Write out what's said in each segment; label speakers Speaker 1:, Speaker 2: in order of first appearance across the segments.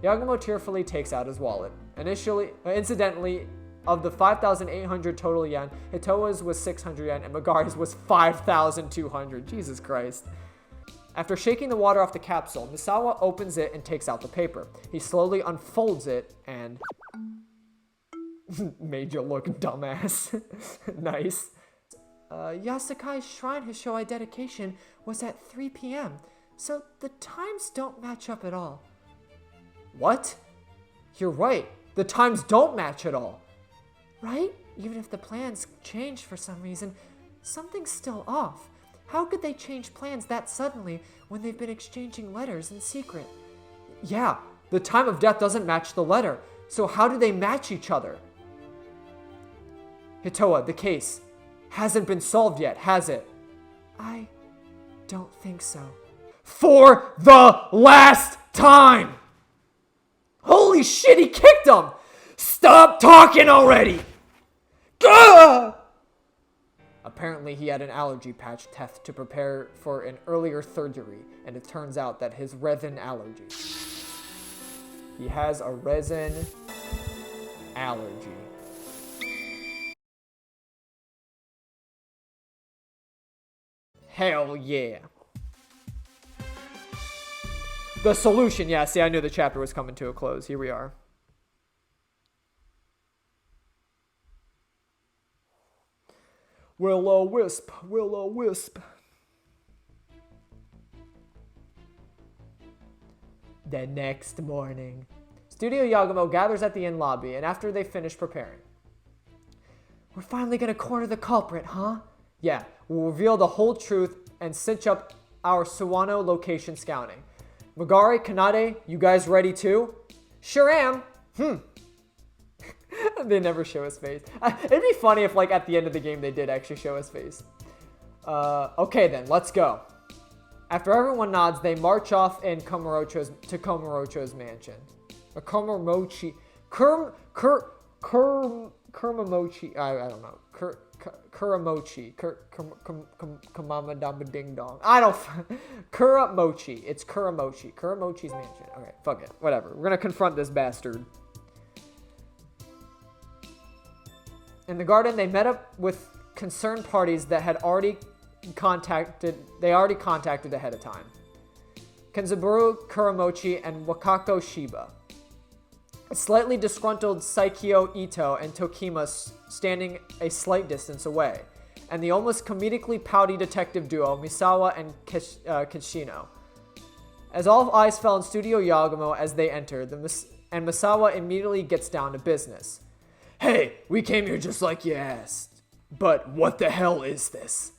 Speaker 1: Yagumo tearfully takes out his wallet. Incidentally, of the 5,800 total yen, Hitoa's was 600 yen and Megari's was 5,200. Jesus Christ. After shaking the water off the capsule, Misawa opens it and takes out the paper. He slowly unfolds it and... made you look dumbass. Nice. Yasakai's Shrine Hishoi dedication was at 3 p.m., so the times don't match up at all. What? You're right. The times don't match at all. Right? Even if the plans changed for some reason, something's still off. How could they change plans that suddenly when they've been exchanging letters in secret? Yeah, the time of death doesn't match the letter, so how do they match each other? Hitoa, the case hasn't been solved yet, has it? I don't think so. For the last time! Holy shit, he kicked him! Stop talking already! Gah! Apparently he had an allergy patch test to prepare for an earlier surgery, and it turns out that his resin allergy. He has a resin allergy. Hell yeah. The solution, yeah, see, I knew the chapter was coming to a close. Here we are. Will-o-wisp, will-o-wisp. The next morning, Studio Yagumo gathers at the inn lobby, and after they finish preparing. We're finally gonna corner the culprit, huh? Yeah, we'll reveal the whole truth and cinch up our Suwano location scouting. Megari, Kanade, you guys ready too? Sure am. They never show his face. It'd be funny if, like, at the end of the game they did actually show his face. Okay then, let's go. After everyone nods, they march off to Komarocho's mansion. Or Komamochi. Kuramamochi. I don't know. Kuramochi. Kamama Damba Ding Dong. I don't. Kuramochi. It's Kuramochi. Kuramochi's mansion. Okay, fuck it. Whatever. We're gonna confront this bastard. In the garden, they met up with concerned parties that had already contacted ahead of time. Kenzaburo Kuramochi and Wakako Shiba. A slightly disgruntled Saikyo Ito and Tokima standing a slight distance away, and the almost comedically pouty detective duo Misawa and Kishino. As all eyes fell on Studio Yagumo as they entered, and Misawa immediately gets down to business. Hey, we came here just like you asked. But what the hell is this?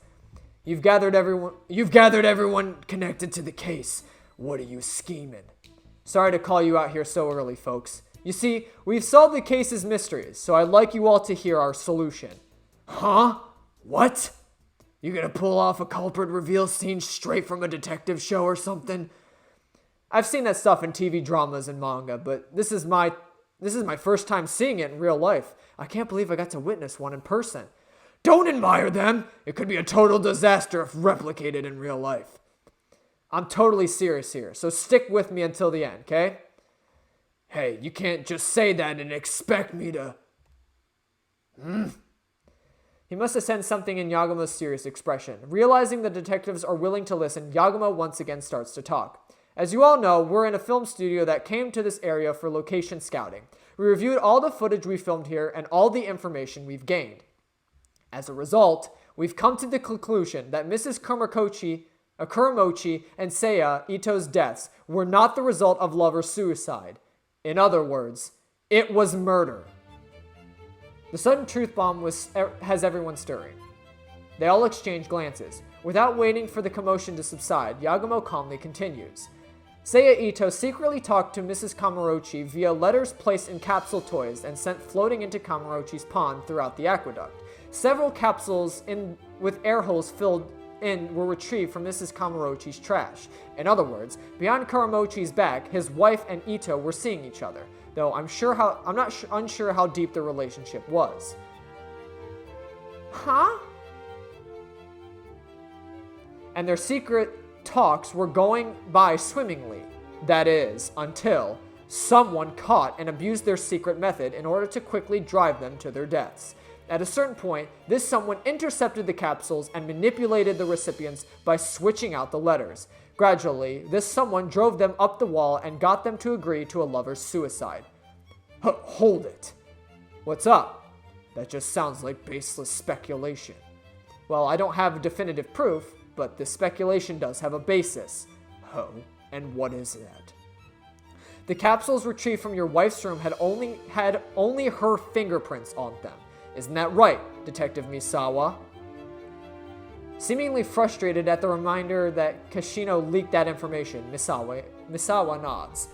Speaker 1: You've gathered everyone connected to the case. What are you scheming? Sorry to call you out here so early, folks. You see, we've solved the case's mysteries, so I'd like you all to hear our solution. Huh? What? You gonna pull off a culprit reveal scene straight from a detective show or something? I've seen that stuff in TV dramas and manga, but this is my first time seeing it in real life. I can't believe I got to witness one in person. Don't admire them. It could be a total disaster if replicated in real life. I'm totally serious here, so stick with me until the end, okay? Hey, you can't just say that and expect me to... He must have sensed something in Yagumo's serious expression. Realizing the detectives are willing to listen, Yagumo once again starts to talk. As you all know, we're in a film studio that came to this area for location scouting. We reviewed all the footage we filmed here and all the information we've gained. As a result, we've come to the conclusion that Mrs. Kuramochi and Seiya Ito's deaths were not the result of lover suicide. In other words, it was murder. The sudden truth bomb has everyone stirring. They all exchange glances. Without waiting for the commotion to subside, Yagumo calmly continues. Seiya Ito secretly talked to Mrs. Kamarochi via letters placed in capsule toys and sent floating into Kamarochi's pond throughout the aqueduct. Several capsules with air holes filled in were retrieved from Mrs. Kamarochi's trash. In other words, behind Karamochi's back, his wife and Ito were seeing each other, though unsure how deep their relationship was. Huh? And their secret talks were going by swimmingly. That is, until Someone caught and abused their secret method in order to quickly drive them to their deaths. At a certain point, this someone intercepted the capsules and manipulated the recipients by switching out the letters. Gradually, this someone drove them up the wall and got them to agree to a lover's suicide. Hold it. What's up? That just sounds like baseless speculation. Well, I don't have definitive proof, but this speculation does have a basis. Oh, and what is that? The capsules retrieved from your wife's room had only her fingerprints on them. Isn't that right, Detective Misawa? Seemingly frustrated at the reminder that Kashino leaked that information, Misawa nods.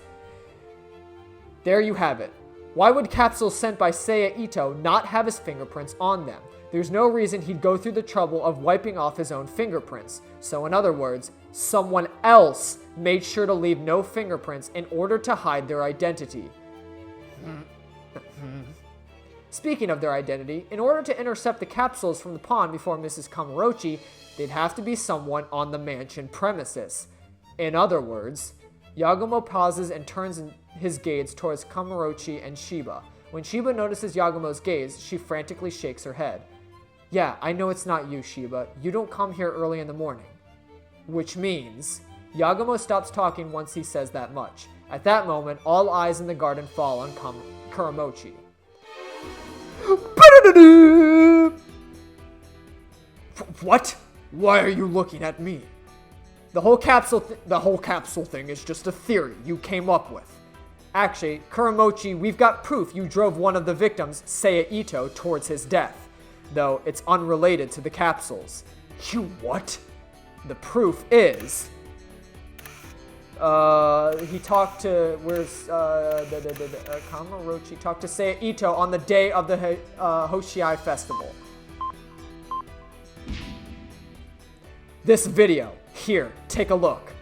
Speaker 1: There you have it. Why would capsules sent by Seiya Ito not have his fingerprints on them? There's no reason he'd go through the trouble of wiping off his own fingerprints. So in other words, someone else made sure to leave no fingerprints in order to hide their identity. Speaking of their identity, in order to intercept the capsules from the pawn before Mrs. Kamurochi, they'd have to be someone on the mansion premises. In other words, Yagumo pauses and turns his gaze towards Kamurochi and Shiba. When Shiba notices Yagumo's gaze, she frantically shakes her head. Yeah, I know it's not you, Shiba. You don't come here early in the morning. Which means, Yagumo stops talking once he says that much. At that moment, all eyes in the garden fall on Kuramochi. What? Why are you looking at me? The whole capsule thing is just a theory you came up with. Actually, Kuramochi, we've got proof you drove one of the victims, Seiya Ito, towards his death. Though it's unrelated to the capsules. You what? The proof is... he talked to... Kamurochi talked to Seiya Ito on the day of the Hoshiai Festival. This video. Here, take a look.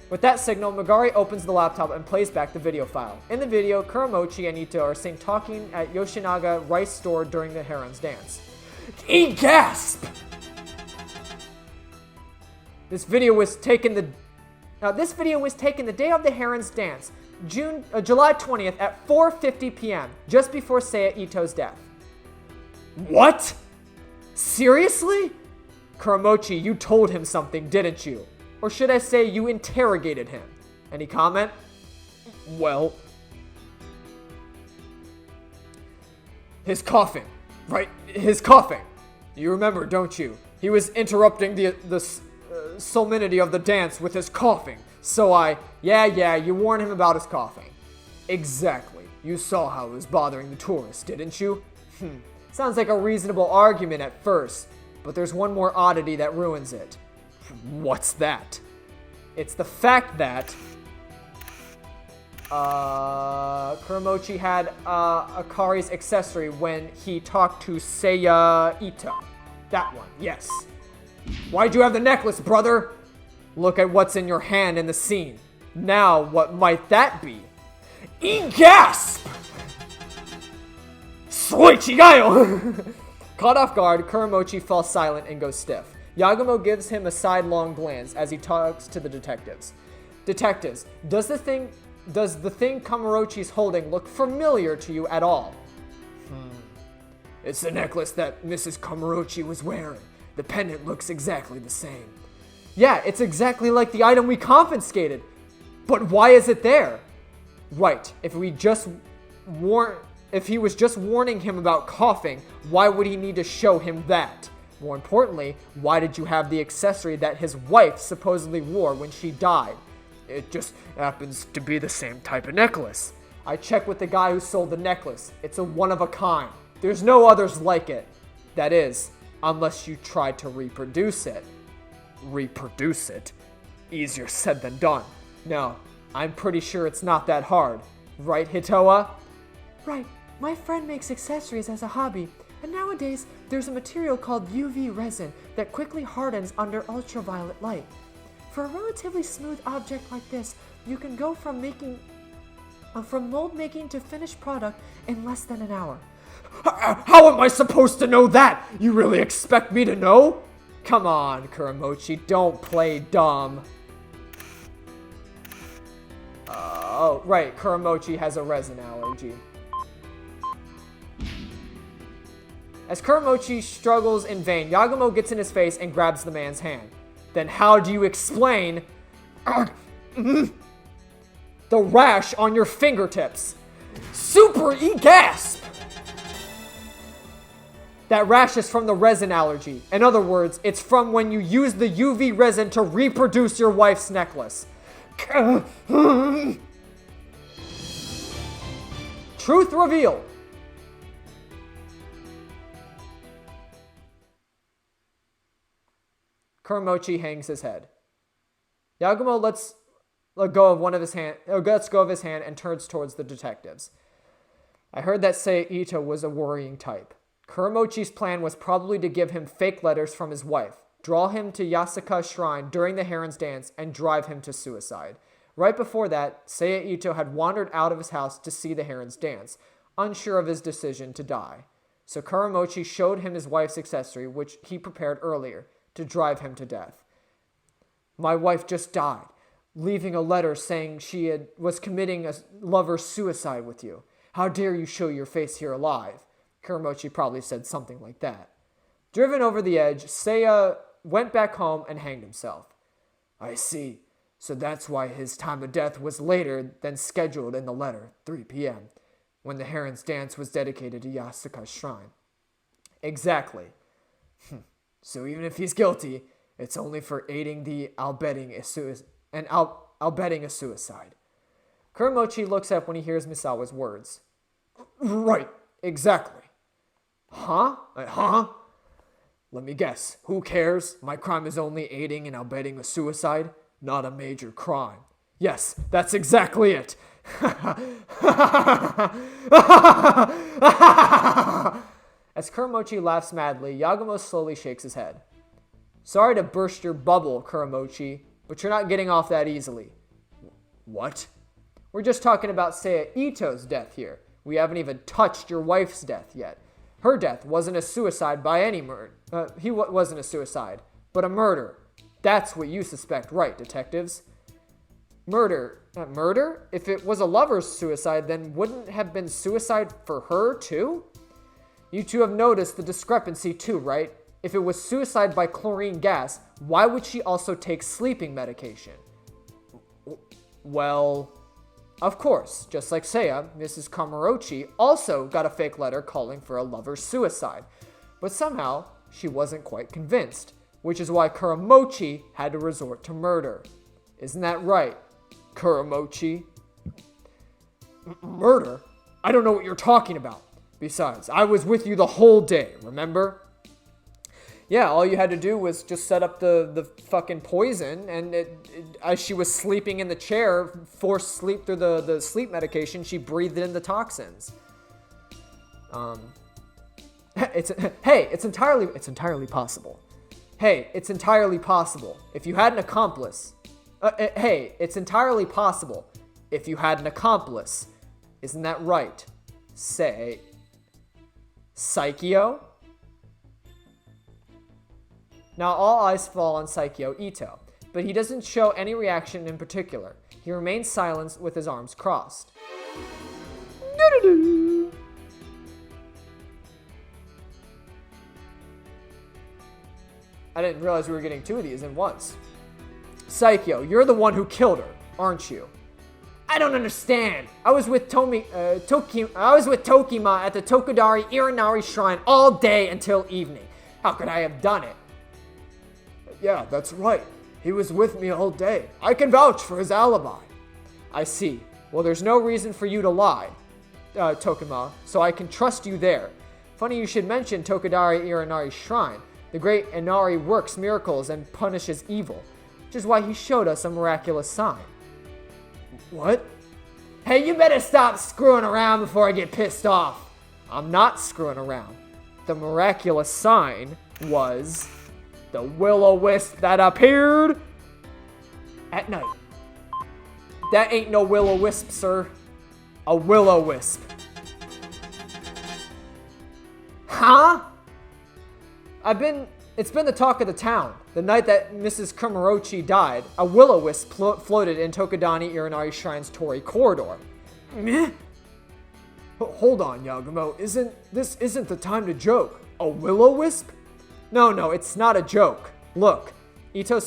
Speaker 1: With that signal, Megari opens the laptop and plays back the video file. In the video, Kuramochi and Ito are seen talking at Yoshinaga rice store during the Heron's dance. Gasp! This video was taken the day of the Heron's dance, July 20th at 4:50 p.m., just before Seiya Ito's death. What? Seriously? Kuramochi, you told him something, didn't you? Or should I say you interrogated him? Any comment? Well... His coughing. Right? His coughing. You remember, don't you? He was interrupting the solemnity of the dance with his coughing. So yeah, you warned him about his coughing. Exactly. You saw how it was bothering the tourists, didn't you? Sounds like a reasonable argument at first, but there's one more oddity that ruins it. What's that? It's the fact that Kuramochi had Akari's accessory when he talked to Seiya Ito. That one, yes. Why'd you have the necklace, brother? Look at what's in your hand in the scene. Now, what might that be? Gasp! Soichigayo! Caught off guard, Kuramochi falls silent and goes stiff. Yagumo gives him a sidelong glance as he talks to the detectives. Detectives, does the thing Kamurochi's holding look familiar to you at all? It's the necklace that Mrs. Kamurochi was wearing. The pendant looks exactly the same. Yeah, it's exactly like the item we confiscated. But why is it there? Right, if he was just warning him about coughing, why would he need to show him that? More importantly, why did you have the accessory that his wife supposedly wore when she died? It just happens to be the same type of necklace. I checked with the guy who sold the necklace. It's a one-of-a-kind. There's no others like it. That is, unless you tried to reproduce it. Reproduce it? Easier said than done. No, I'm pretty sure it's not that hard. Right, Hitoa? Right. My friend makes accessories as a hobby, and nowadays there's a material called UV resin that quickly hardens under ultraviolet light. For a relatively smooth object like this, you can go from mold making to finished product in less than an hour. How am I supposed to know that? You really expect me to know? Come on, Kuramochi, don't play dumb. Oh, right. Kuramochi has a resin allergy. As Kuramochi struggles in vain, Yagumo gets in his face and grabs the man's hand. Then how do you explain the rash on your fingertips? Super E-gasp! That rash is from the resin allergy. In other words, it's from when you use the UV resin to reproduce your wife's necklace. Truth revealed. Kuramochi hangs his head. Yagumo lets go of his hand and turns towards the detectives. I heard that Seiya Ito was a worrying type. Kuramochi's plan was probably to give him fake letters from his wife, draw him to Yasuka's shrine during the Heron's dance, and drive him to suicide. Right before that, Seiya Ito had wandered out of his house to see the Heron's dance, unsure of his decision to die. So Kuramochi showed him his wife's accessory, which he prepared earlier, to drive him to death. My wife just died, leaving a letter saying she was committing a lover's suicide with you. How dare you show your face here alive? Kuramochi probably said something like that. Driven over the edge, Seiya went back home and hanged himself. I see. So that's why his time of death was later than scheduled in the letter, 3 p.m., when the Heron's dance was dedicated to Yasuka's shrine. Exactly. So even if he's guilty, it's only for aiding the abetting a suicide. Kuramochi looks up when he hears Misawa's words. Right, exactly. Huh? Let me guess. Who cares? My crime is only aiding and abetting a suicide, not a major crime. Yes, that's exactly it. As Kuramochi laughs madly, Yagumo slowly shakes his head. Sorry to burst your bubble, Kuramochi, but you're not getting off that easily. What? We're just talking about Seiya Ito's death here. We haven't even touched your wife's death yet. Her death wasn't a suicide by any murder. Wasn't a suicide, but a murder. That's what you suspect, right, detectives? Murder? Murder? If it was a lover's suicide, then wouldn't it have been suicide for her, too? You two have noticed the discrepancy, too, right? If it was suicide by chlorine gas, why would she also take sleeping medication? Well, of course, just like Seiya, Mrs. Kamarochi also got a fake letter calling for a lover's suicide. But somehow, she wasn't quite convinced, which is why Kuramochi had to resort to murder. Isn't that right, Kuramochi? Murder? I don't know what you're talking about. Besides, I was with you the whole day, remember? Yeah, all you had to do was just set up the fucking poison, and as she was sleeping in the chair, forced sleep through the sleep medication, she breathed in the toxins. It's entirely possible. Hey, it's entirely possible. If you had an accomplice. It's entirely possible. If you had an accomplice. Isn't that right? Say, Saikyo? Now all eyes fall on Saikyo Ito, but he doesn't show any reaction in particular. He remains silent with his arms crossed. I didn't realize we were getting two of these in once. Saikyo, you're the one who killed her, aren't you? I don't understand. I was with Tokima at the Tokodari Irinari Shrine all day until evening. How could I have done it? Yeah, that's right. He was with me all day. I can vouch for his alibi. I see. Well, there's no reason for you to lie, Tokima, so I can trust you there. Funny you should mention Tokodari Irinari Shrine. The great Inari works miracles and punishes evil, which is why he showed us a miraculous sign. What? Hey, you better stop screwing around before I get pissed off. I'm not screwing around. The miraculous sign was the will-o-wisp that appeared at night. That ain't no will-o-wisp, sir. A will-o-wisp. Huh? I've been It's been the talk of the town. The night that Mrs. Kumarochi died, a will-o-wisp floated in Tokudani Irinari Shrine's Torii corridor. Meh? Hold on, Yagumo. This isn't the time to joke. A will-o-wisp? No, it's not a joke. Look, Ito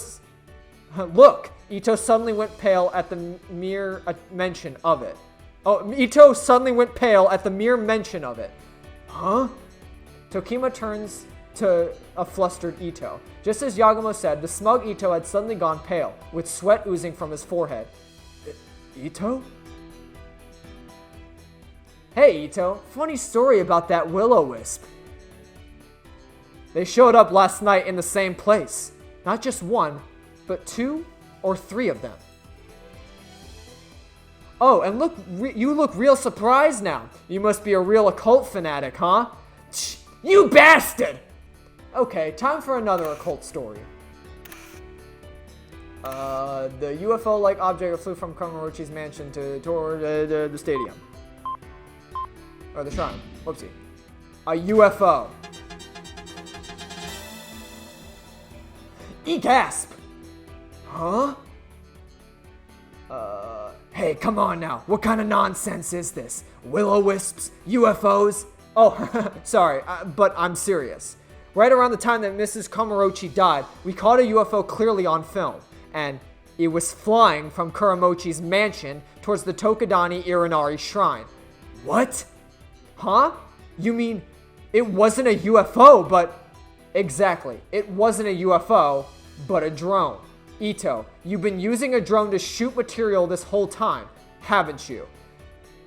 Speaker 1: suddenly went pale at the mere mention of it. Ito suddenly went pale at the mere mention of it. Huh? Tokima turns to a flustered Ito. Just as Yagumo said, the smug Ito had suddenly gone pale, with sweat oozing from his forehead. Ito? Hey, Ito, funny story about that will-o-wisp. They showed up last night in the same place. Not just one, but 2 or 3 of them. Oh, and look, you look real surprised now. You must be a real occult fanatic, huh? You bastard! Okay, time for another occult story. The UFO-like object flew from Kumarochi's mansion toward the stadium. Or the shrine. Whoopsie. A UFO. Gasp! Huh? Hey, come on now. What kind of nonsense is this? Will-o-wisps? UFOs? Oh, sorry, but I'm serious. Right around the time that Mrs. Kumarochi died, we caught a UFO clearly on film, and it was flying from Kuramochi's mansion towards the Tokudani Irinari Shrine. What? Huh? You mean it wasn't a UFO, but... Exactly. It wasn't a UFO, but a drone. Ito, you've been using a drone to shoot material this whole time, haven't you?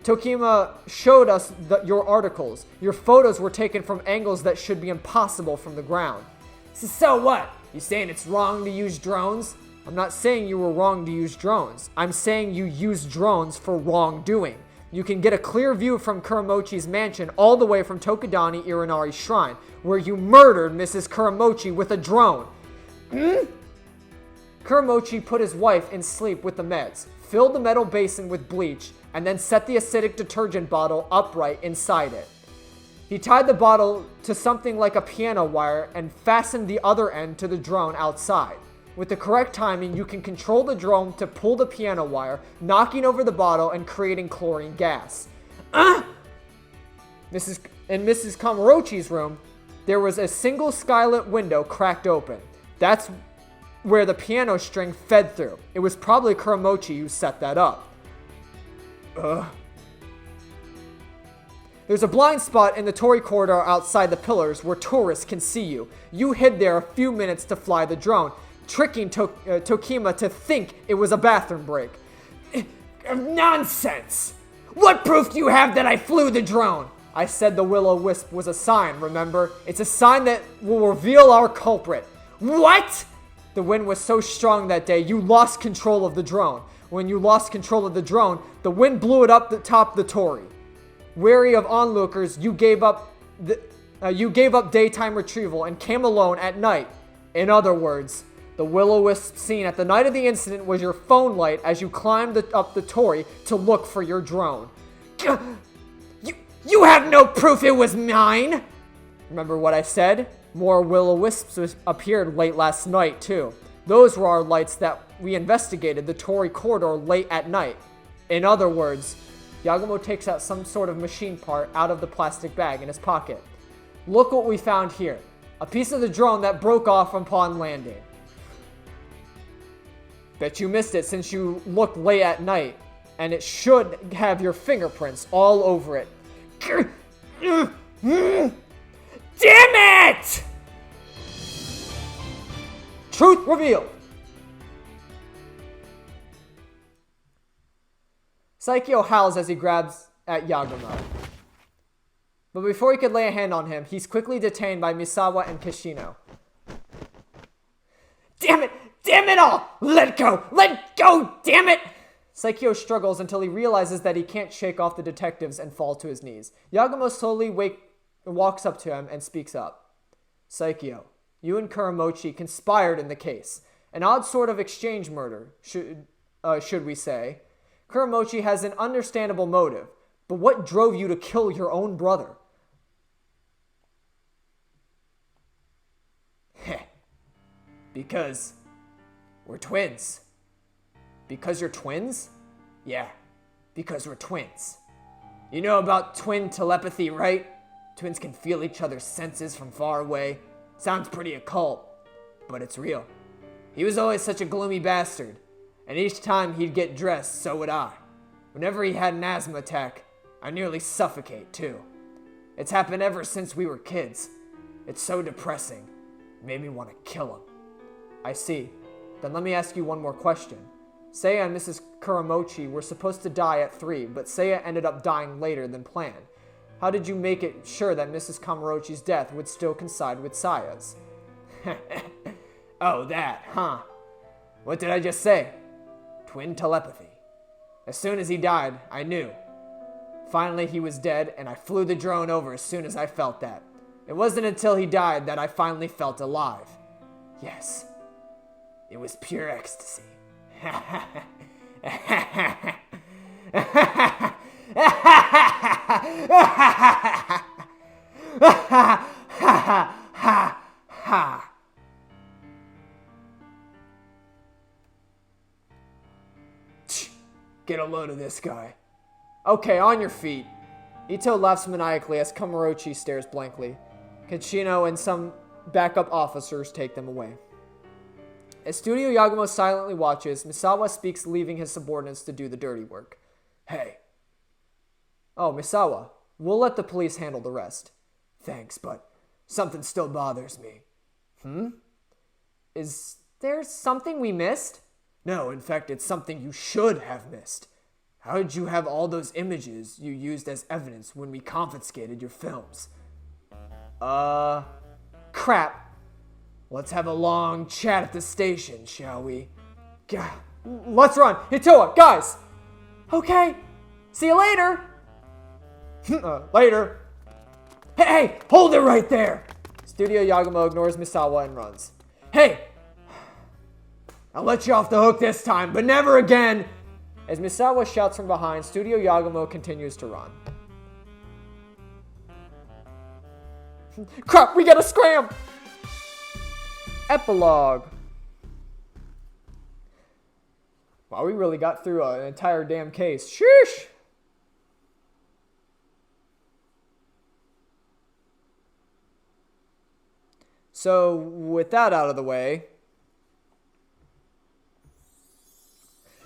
Speaker 1: Tokima showed us your articles. Your photos were taken from angles that should be impossible from the ground. So what? You saying it's wrong to use drones? I'm not saying you were wrong to use drones. I'm saying you used drones for wrongdoing. You can get a clear view from Kuramochi's mansion all the way from Tokudani Irinari Shrine, where you murdered Mrs. Kuramochi with a drone. Kuramochi put his wife in sleep with the meds, filled the metal basin with bleach, and then set the acidic detergent bottle upright inside it. He tied the bottle to something like a piano wire and fastened the other end to the drone outside. With the correct timing, you can control the drone to pull the piano wire, knocking over the bottle and creating chlorine gas. In Mrs. Kumarochi's room, there was a single skylit window cracked open. That's where the piano string fed through. It was probably Kuramochi who set that up. There's a blind spot in the Torii corridor outside the pillars where tourists can see you. You hid there a few minutes to fly the drone, tricking Tokima to think it was a bathroom break. Nonsense! What proof do you have that I flew the drone? I said the will-o-wisp was a sign, remember? It's a sign that will reveal our culprit. What? The wind was so strong that day, you lost control of the drone. When you lost control of the drone, the wind blew it up the top of the Torii. Wary of onlookers, you gave up daytime retrieval and came alone at night. In other words, the will-o-wisp seen at the night of the incident was your phone light as you climbed up the Torii to look for your drone. You have no proof it was mine! Remember what I said? More will-o-wisps appeared late last night, too. Those were our lights that we investigated the Torii corridor late at night. In other words, Yagumo takes out some sort of machine part out of the plastic bag in his pocket. Look what we found here. A piece of the drone that broke off upon landing. Bet you missed it since you looked late at night, and it should have your fingerprints all over it. Damn it! Truth revealed. Saikyo howls as he grabs at Yagumo. But before he could lay a hand on him, he's quickly detained by Misawa and Kishino. Damn it! Damn it all! Let go! Let go! Damn it! Saikyo struggles until he realizes that he can't shake off the detectives and fall to his knees. Yagumo slowly walks up to him and speaks up. Saikyo, you and Kuramochi conspired in the case. An odd sort of exchange murder, should we say. Kuramochi has an understandable motive, but what drove you to kill your own brother? Heh. Because we're twins. Because you're twins? Yeah, because we're twins. You know about twin telepathy, right? Twins can feel each other's senses from far away. Sounds pretty occult, but it's real. He was always such a gloomy bastard, and each time he'd get dressed, so would I. Whenever he had an asthma attack, I nearly suffocate too. It's happened ever since we were kids. It's so depressing. It made me want to kill him. I see. Then let me ask you one more question. Seiya and Mrs. Kuramochi were supposed to die at 3, but Seiya ended up dying later than planned. How did you make it sure that Mrs. Kamarochi's death would still coincide with Saya's? Oh, that, huh? What did I just say? Twin telepathy. As soon as he died, I knew. Finally, he was dead, and I flew the drone over as soon as I felt that. It wasn't until he died that I finally felt alive. Yes, it was pure ecstasy. Get a load of this guy. Okay, on your feet. Ito laughs maniacally as Kamarochi stares blankly. Kachino and some backup officers take them away. As Studio Yagumo silently watches, Misawa speaks, leaving his subordinates to do the dirty work. Hey. Oh, Misawa, we'll let the police handle the rest. Thanks, but something still bothers me. Is there something we missed? No, in fact, it's something you should have missed. How did you have all those images you used as evidence when we confiscated your films? Crap. Let's have a long chat at the station, shall we? God, let's run. Hitoa, guys. Okay. See you later. Later. Hey, hold it right there. Studio Yagumo ignores Misawa and runs. Hey, I'll let you off the hook this time, but never again. As Misawa shouts from behind, Studio Yagumo continues to run. Crap, we gotta scram! Epilogue. Wow, we really got through an entire damn case. Sheesh! So, with that out of the way,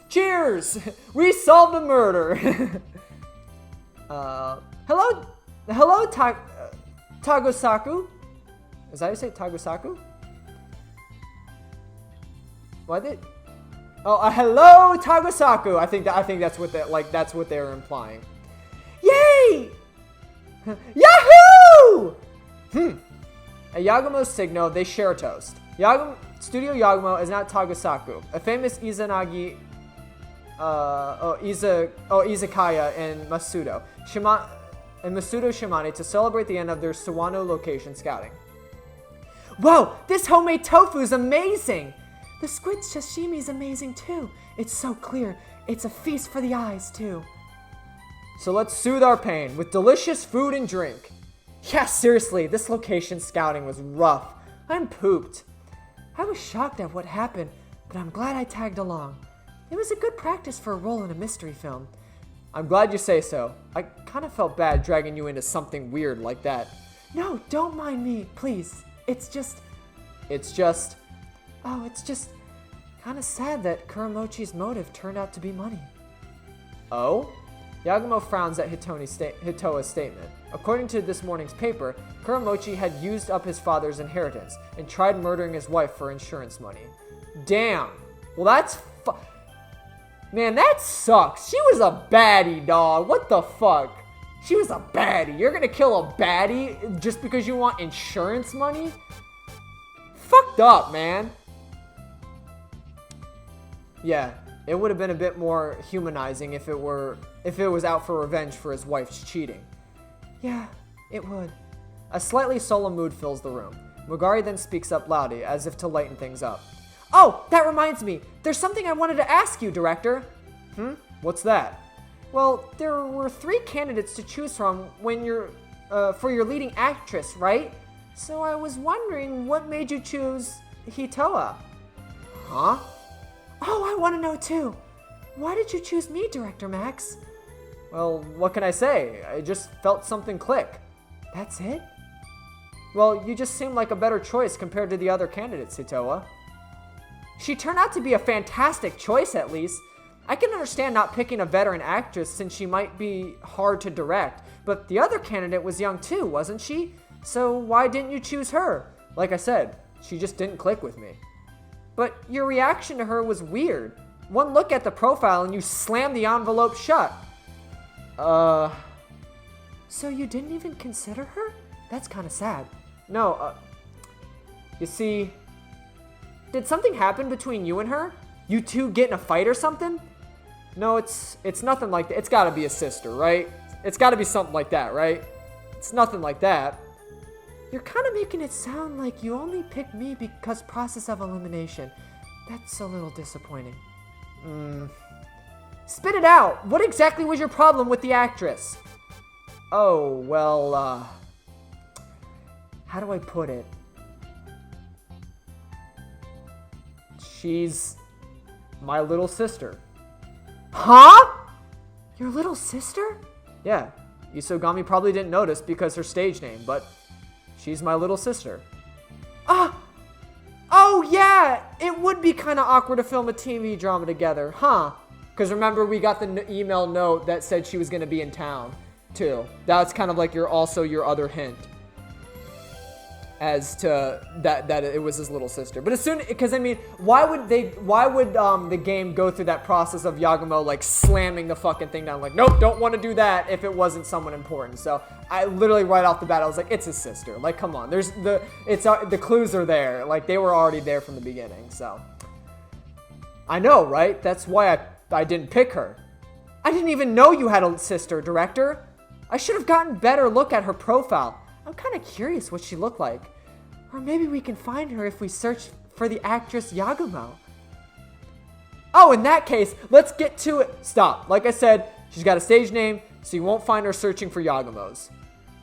Speaker 1: cheers! We solved the murder! Hello, Tagosaku? Is that how you say Tagosaku? What did? Oh, hello, Tagosaku! I think that's what that's what they're implying. Yay! Yahoo! At Yagumo's signal, they share a toast. Studio Yagumo is not Tagosaku, a famous izanagi, izakaya in Masudo. Masudo Shimane to celebrate the end of their Sawano location scouting. Whoa, this homemade tofu is amazing! The squid sashimi is amazing too. It's so clear. It's a feast for the eyes too. So let's soothe our pain with delicious food and drink. Yeah, seriously, this location scouting was rough. I'm pooped. I was shocked at what happened, but I'm glad I tagged along. It was a good practice for a role in a mystery film. I'm glad you say so. I kind of felt bad dragging you into something weird like that. No, don't mind me, please. It's just kind of sad that Kuramochi's motive turned out to be money. Oh? Yagumo frowns at Hitoa's statement. According to this morning's paper, Kuramochi had used up his father's inheritance and tried murdering his wife for insurance money. Damn. Well, that's man, that sucks. She was a baddie, dog. What the fuck? She was a baddie. You're gonna kill a baddie just because you want insurance money? Fucked up, man. Yeah, it would have been a bit more humanizing if it was out for revenge for his wife's cheating. Yeah, it would. A slightly solemn mood fills the room. Mugari then speaks up loudly, as if to lighten things up. Oh, that reminds me. There's something I wanted to ask you, Director. What's that? Well, there were 3 candidates to choose from when for your leading actress, right? So I was wondering what made you choose Hitoa. Huh? Oh, I want to know too. Why did you choose me, Director Max? Well, what can I say? I just felt something click. That's it? Well, you just seem like a better choice compared to the other candidates, Hitoa. She turned out to be a fantastic choice, at least. I can understand not picking a veteran actress since she might be hard to direct, but the other candidate was young too, wasn't she? So why didn't you choose her? Like I said, she just didn't click with me. But your reaction to her was weird. One look at the profile and you slammed the envelope shut. So you didn't even consider her? That's kind of sad. No, you see, did something happen between you and her? You two get in a fight or something? No, it's nothing like that. It's gotta be a sister, right? It's gotta be something like that, right? It's nothing like that. You're kind of making it sound like you only picked me because process of elimination. That's a little disappointing. Spit it out! What exactly was your problem with the actress? Oh, well, how do I put it? She's my little sister. Huh? Your little sister? Yeah, Isogami probably didn't notice because her stage name, but she's my little sister. Oh yeah, it would be kind of awkward to film a TV drama together, huh? Because remember, we got the email note that said she was going to be in town, too. That's kind of like your other hint as to that it was his little sister. But as soon, because I mean, why would the game go through that process of Yagumo like slamming the fucking thing down, like, nope, don't want to do that if it wasn't someone important. So I literally right off the bat I was like, it's his sister. Like, come on, the clues are there. Like, they were already there from the beginning. So I know, right? That's why I didn't pick her. I didn't even know you had a sister, Director. I should have gotten a better look at her profile. I'm kind of curious what she looked like. Or maybe we can find her if we search for the actress Yagumo. Oh, in that case, let's get to it. Stop. Like I said, she's got a stage name, so you won't find her searching for Yagumos.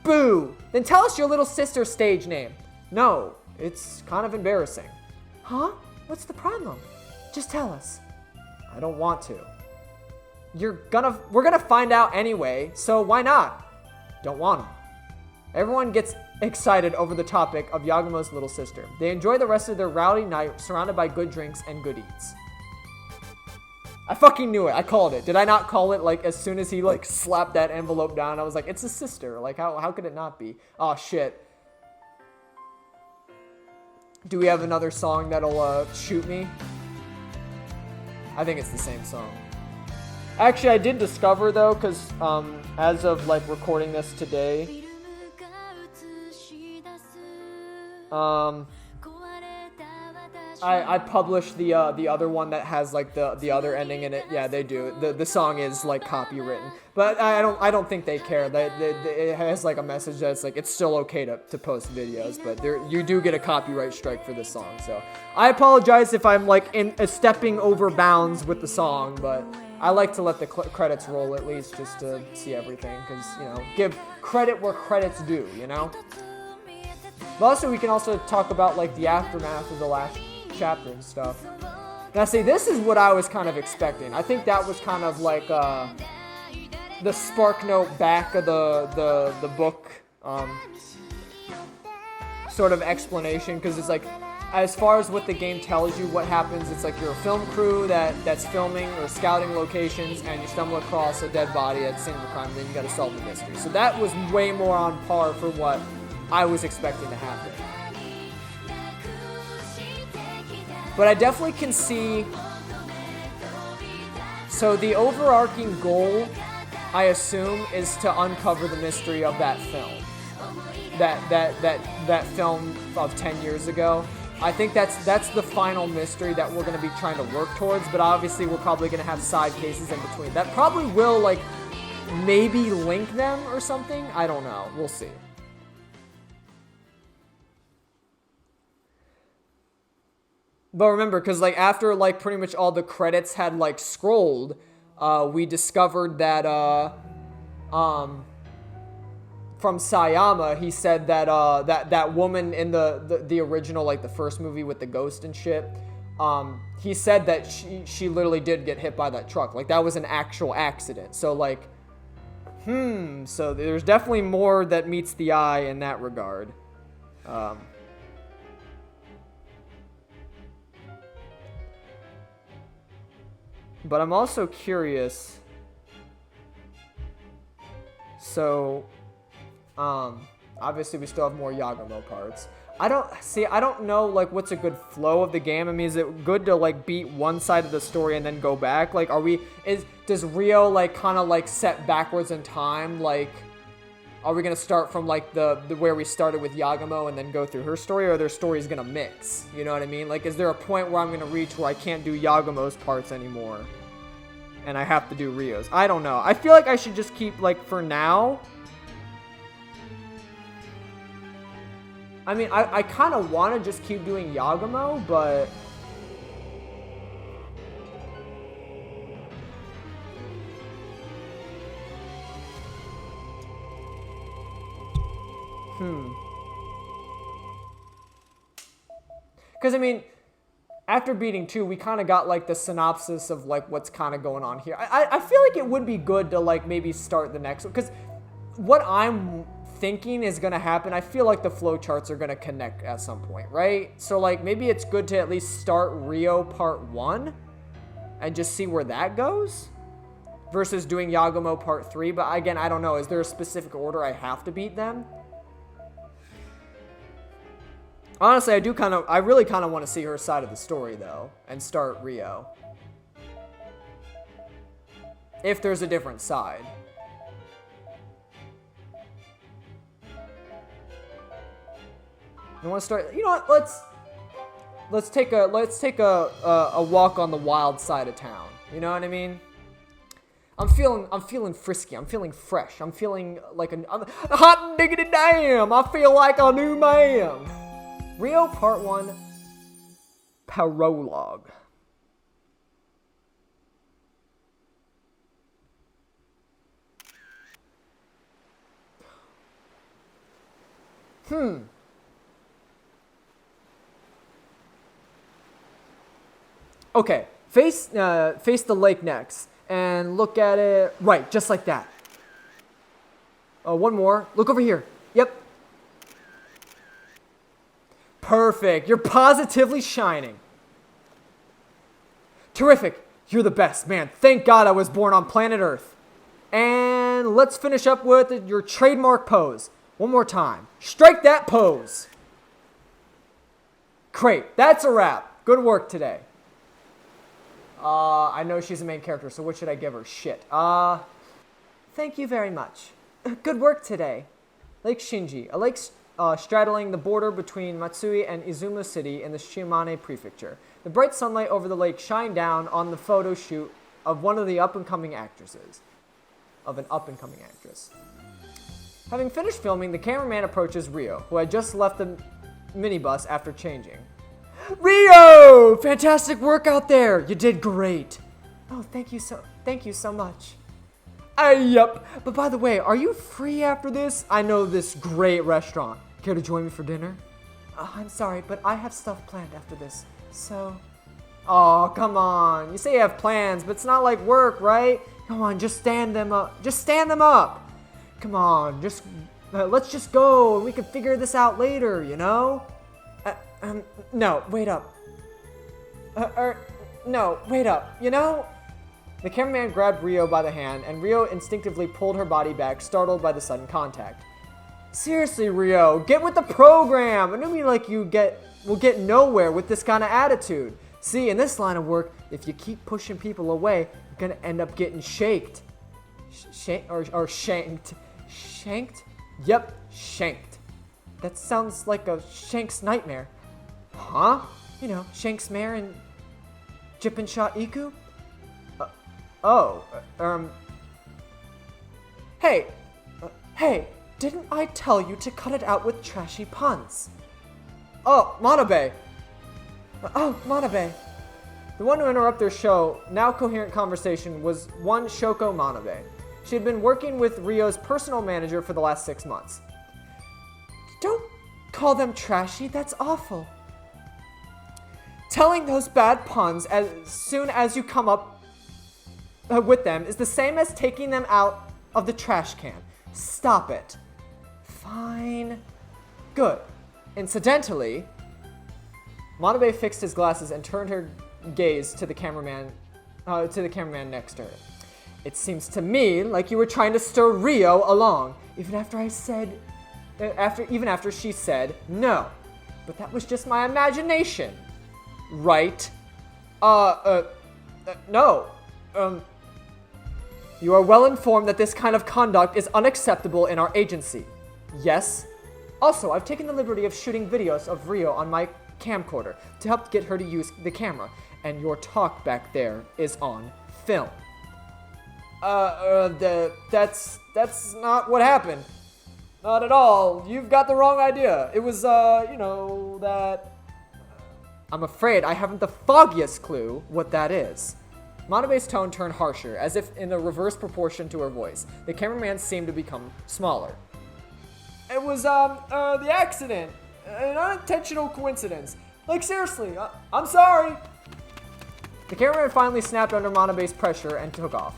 Speaker 1: Boo! Then tell us your little sister's stage name. No, it's kind of embarrassing. Huh? What's the problem? Just tell us. I don't want to. We're gonna find out anyway, so why not? Don't want to. Everyone gets excited over the topic of Yagumo's little sister. They enjoy the rest of their rowdy night surrounded by good drinks and good eats. I fucking knew it. I called it. Did I not call it, like, as soon as he, like, slapped that envelope down? I was like, it's a sister. Like, how could it not be? Oh, shit. Do we have another song that'll, shoot me? I think it's the same song. Actually, I did discover, though, because, as of, like, recording this today, I published the other one that has like the other ending in it. Yeah, they do. The song is like copywritten, but I don't think they care. It has like a message that's like it's still okay to post videos, but you do get a copyright strike for this song. So I apologize if I'm like stepping over bounds with the song, but I like to let the credits roll at least just to see everything, because give credit where credit's due. But also, we can also talk about, like, the aftermath of the last chapter and stuff. Now, see, this is what I was kind of expecting. I think that was kind of like the spark note back of the book sort of explanation, because it's like, as far as what the game tells you what happens, it's like you're a film crew that's filming or scouting locations, and you stumble across a dead body at the scene of a crime, and then you gotta solve the mystery. So that was way more on par for what I was expecting to happen. But I definitely can see, so the overarching goal, I assume, is to uncover the mystery of that film. That film of 10 years ago. I think that's the final mystery that we're going to be trying to work towards, but obviously we're probably going to have side cases in between. That probably will, like, maybe link them or something. I don't know. We'll see. But remember, because like after like pretty much all the credits had like scrolled, we discovered that from Sayama, he said that that woman in the original, like the first movie with the ghost and shit, he said that she literally did get hit by that truck. Like that was an actual accident. So like, so there's definitely more that meets the eye in that regard. But I'm also curious. So, obviously we still have more Yagumo parts. I don't know, like, what's a good flow of the game. I mean, is it good to, like, beat one side of the story and then go back? Like, does Rio, like, kind of, like, set backwards in time? Like, are we going to start from, like, the where we started with Yagumo and then go through her story? Or are their stories going to mix? You know what I mean? Like, is there a point where I'm going to reach where I can't do Yagumo's parts anymore? And I have to do Rio's. I don't know. I feel like I should just keep, like, for now. I mean, I kind of want to just keep doing Yagumo, but... Because, I mean... After beating 2, we kind of got, like, the synopsis of, like, what's kind of going on here. I feel like it would be good to, like, maybe start the next one. Because what I'm thinking is going to happen, I feel like the flowcharts are going to connect at some point, right? So, like, maybe it's good to at least start Rio Part 1 and just see where that goes versus doing Yagumo Part 3. But, again, I don't know. Is there a specific order I have to beat them? Honestly, I really kind of want to see her side of the story, though, and start Rio. If there's a different side. You want to start? You know what? Let's take a walk on the wild side of town. You know what I mean? I'm feeling frisky. I'm feeling fresh. I'm feeling like I'm hot diggity damn. I feel like a new man. Rio Part 1 Prologue. Okay, face the lake next and look at it right, just like that. One more. Look over here. Yep. Perfect. You're positively shining. Terrific. You're the best, man. Thank God I was born on planet Earth. And let's finish up with your trademark pose. One more time. Strike that pose. Great. That's a wrap. Good work today. I know she's the main character, so what should I give her? Shit. Thank you very much. Good work today. Lake Shinji. A lake straddling the border between Matsui and Izuma City in the Shimane Prefecture. The bright sunlight over the lake shined down on the photo shoot of one of the up-and-coming actresses. Of an up-and-coming actress. Having finished filming, the cameraman approaches Rio, who had just left the minibus after changing. Rio! Fantastic work out there! You did great! Oh, thank you so much. Yup. But by the way, are you free after this? I know this great restaurant. Care to join me for dinner? I'm sorry, but I have stuff planned after this, so... Oh, come on. You say you have plans, but it's not like work, right? Come on, just stand them up. Just stand them up. Come on, let's just go, and we can figure this out later, you know? No, wait up. No, wait up, you know? The cameraman grabbed Rio by the hand, and Rio instinctively pulled her body back, startled by the sudden contact. Seriously, Rio, get with the program! I don't mean like we'll get nowhere with this kind of attitude. See, in this line of work, if you keep pushing people away, you're gonna end up getting shaked. Or shanked. Shanked? Yep, shanked. That sounds like a Shank's nightmare. Huh? You know, Shank's mare and Jippin Shot Iku? Hey, didn't I tell you to cut it out with trashy puns? Oh, Manabe. Manabe. The one to interrupt their show, now coherent conversation, was one Shoko Manabe. She had been working with Rio's personal manager for the last 6 months. Don't call them trashy, that's awful. Telling those bad puns as soon as you come up with them is the same as taking them out of the trash can. Stop it. Fine. Good. Incidentally, Maaaan fixed his glasses and turned her gaze to the cameraman next to her. It seems to me like you were trying to stir Rio along, even after she said no. But that was just my imagination, right? No. You are well informed that this kind of conduct is unacceptable in our agency. Yes? Also, I've taken the liberty of shooting videos of Rio on my camcorder to help get her to use the camera, and your talk back there is on film. That's not what happened. Not at all. You've got the wrong idea. It was, that... I'm afraid I haven't the foggiest clue what that is. Maaan's tone turned harsher, as if in a reverse proportion to her voice. The cameraman seemed to become smaller. It was, the accident. An unintentional coincidence. Like, seriously, I'm sorry. The cameraman finally snapped under Maaan's pressure and took off.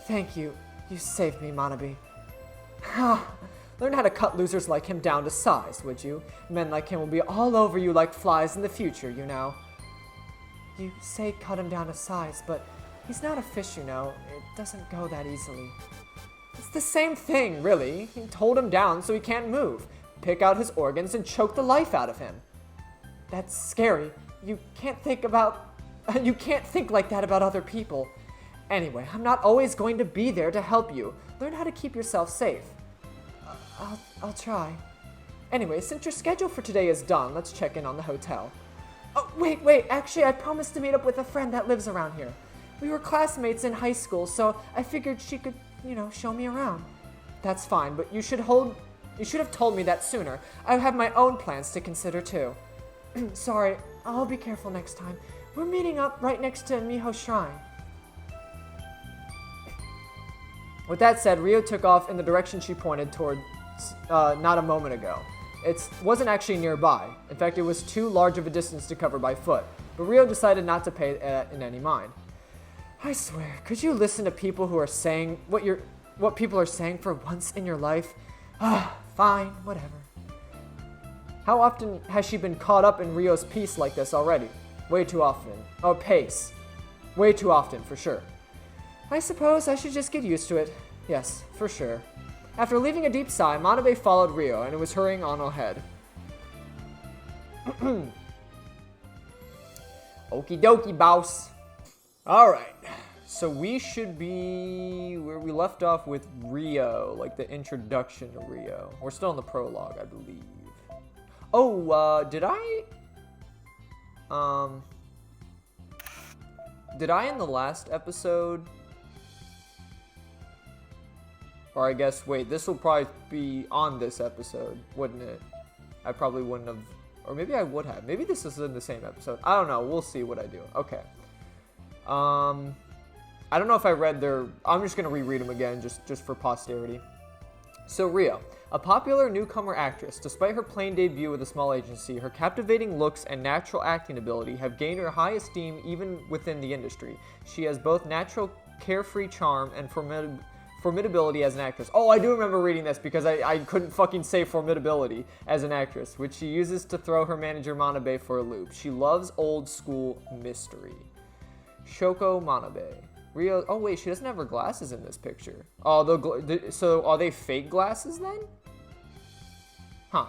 Speaker 1: Thank you. You saved me, Maaaan. Learn how to cut losers like him down to size, would you? Men like him will be all over you like flies in the future, you know. You say cut him down to size, but he's not a fish, you know. It doesn't go that easily. It's the same thing, really. You hold him down so he can't move. Pick out his organs and choke the life out of him. That's scary. You can't think like that about other people. Anyway, I'm not always going to be there to help you. Learn how to keep yourself safe. I'll try. Anyway, since your schedule for today is done, let's check in on the hotel. Oh, wait, actually, I promised to meet up with a friend that lives around here. We were classmates in high school, so I figured she could, show me around. That's fine, but you should have told me that sooner. I have my own plans to consider, too. Sorry, I'll be careful next time. We're meeting up right next to Miho's shrine. With that said, Rio took off in the direction she pointed toward not a moment ago. It wasn't actually nearby. In fact, it was too large of a distance to cover by foot. But Rio decided not to pay it in any mind. I swear, could you listen to people who are saying what people are saying for once in your life? Fine, whatever. How often has she been caught up in Rio's pace like this already? Way too often. Oh, pace. Way too often, for sure. I suppose I should just get used to it. Yes, for sure. After leaving a deep sigh, Maaaan followed Rio and was hurrying on ahead. Okie dokie, boss. Alright, so we should be where we left off with Rio, like the introduction to Rio. We're still in the prologue, I believe. Oh, did I in the last episode... Or I guess, wait, this will probably be on this episode, wouldn't it? I probably wouldn't have, or maybe I would have. Maybe this is in the same episode. I don't know. We'll see what I do. Okay. I don't know if I read their, I'm just going to reread them again just for posterity. So Rio, a popular newcomer actress, despite her plain debut with a small agency, her captivating looks and natural acting ability have gained her high esteem even within the industry. She has both natural carefree charm and formidability as an actress. Oh, I do remember reading this because I couldn't fucking say formidability as an actress, which she uses to throw her manager Maaaan for a loop. She loves old school mystery. Shoko Maaaan. Rio, oh wait, she doesn't have her glasses in this picture. Oh, so are they fake glasses then? Huh.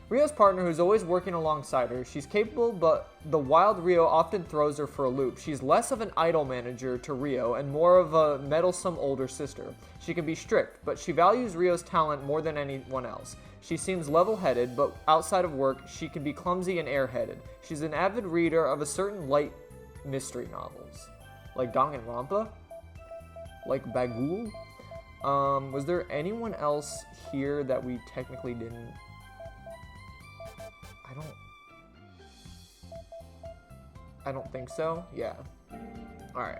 Speaker 1: Rio's partner, who's always working alongside her, she's capable, but the wild Rio often throws her for a loop. She's less of an idol manager to Rio and more of a meddlesome older sister. She can be strict, but she values Rio's talent more than anyone else. She seems level-headed, but outside of work, she can be clumsy and airheaded. She's an avid reader of a certain light mystery novels. Like Danganronpa? Like Bagul? Was there anyone else here that we technically didn't... I don't think so. Yeah. Alright.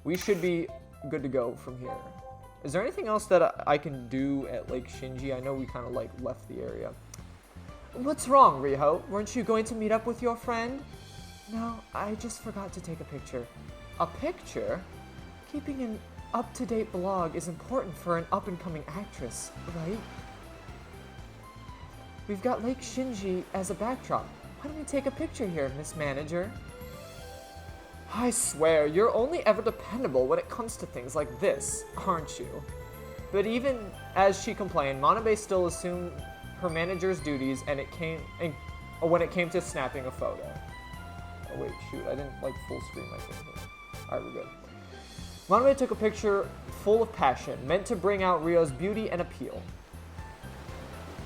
Speaker 1: We should be good to go from here. Is there anything else that I can do at Lake Shinji? I know we kind of like left the area. What's wrong, Riho? Weren't you going to meet up with your friend? No, I just forgot to take a picture. A picture? Keeping an up-to-date blog is important for an up-and-coming actress, right? We've got Lake Shinji as a backdrop. Why don't we take a picture here, Miss Manager? I swear, you're only ever dependable when it comes to things like this, aren't you? But even as she complained, Manabe still assumed her manager's duties when it came to snapping a photo. Oh wait, shoot, I didn't like full screen my thing here. Alright, we're good. Manabe took a picture full of passion, meant to bring out Rio's beauty and appeal.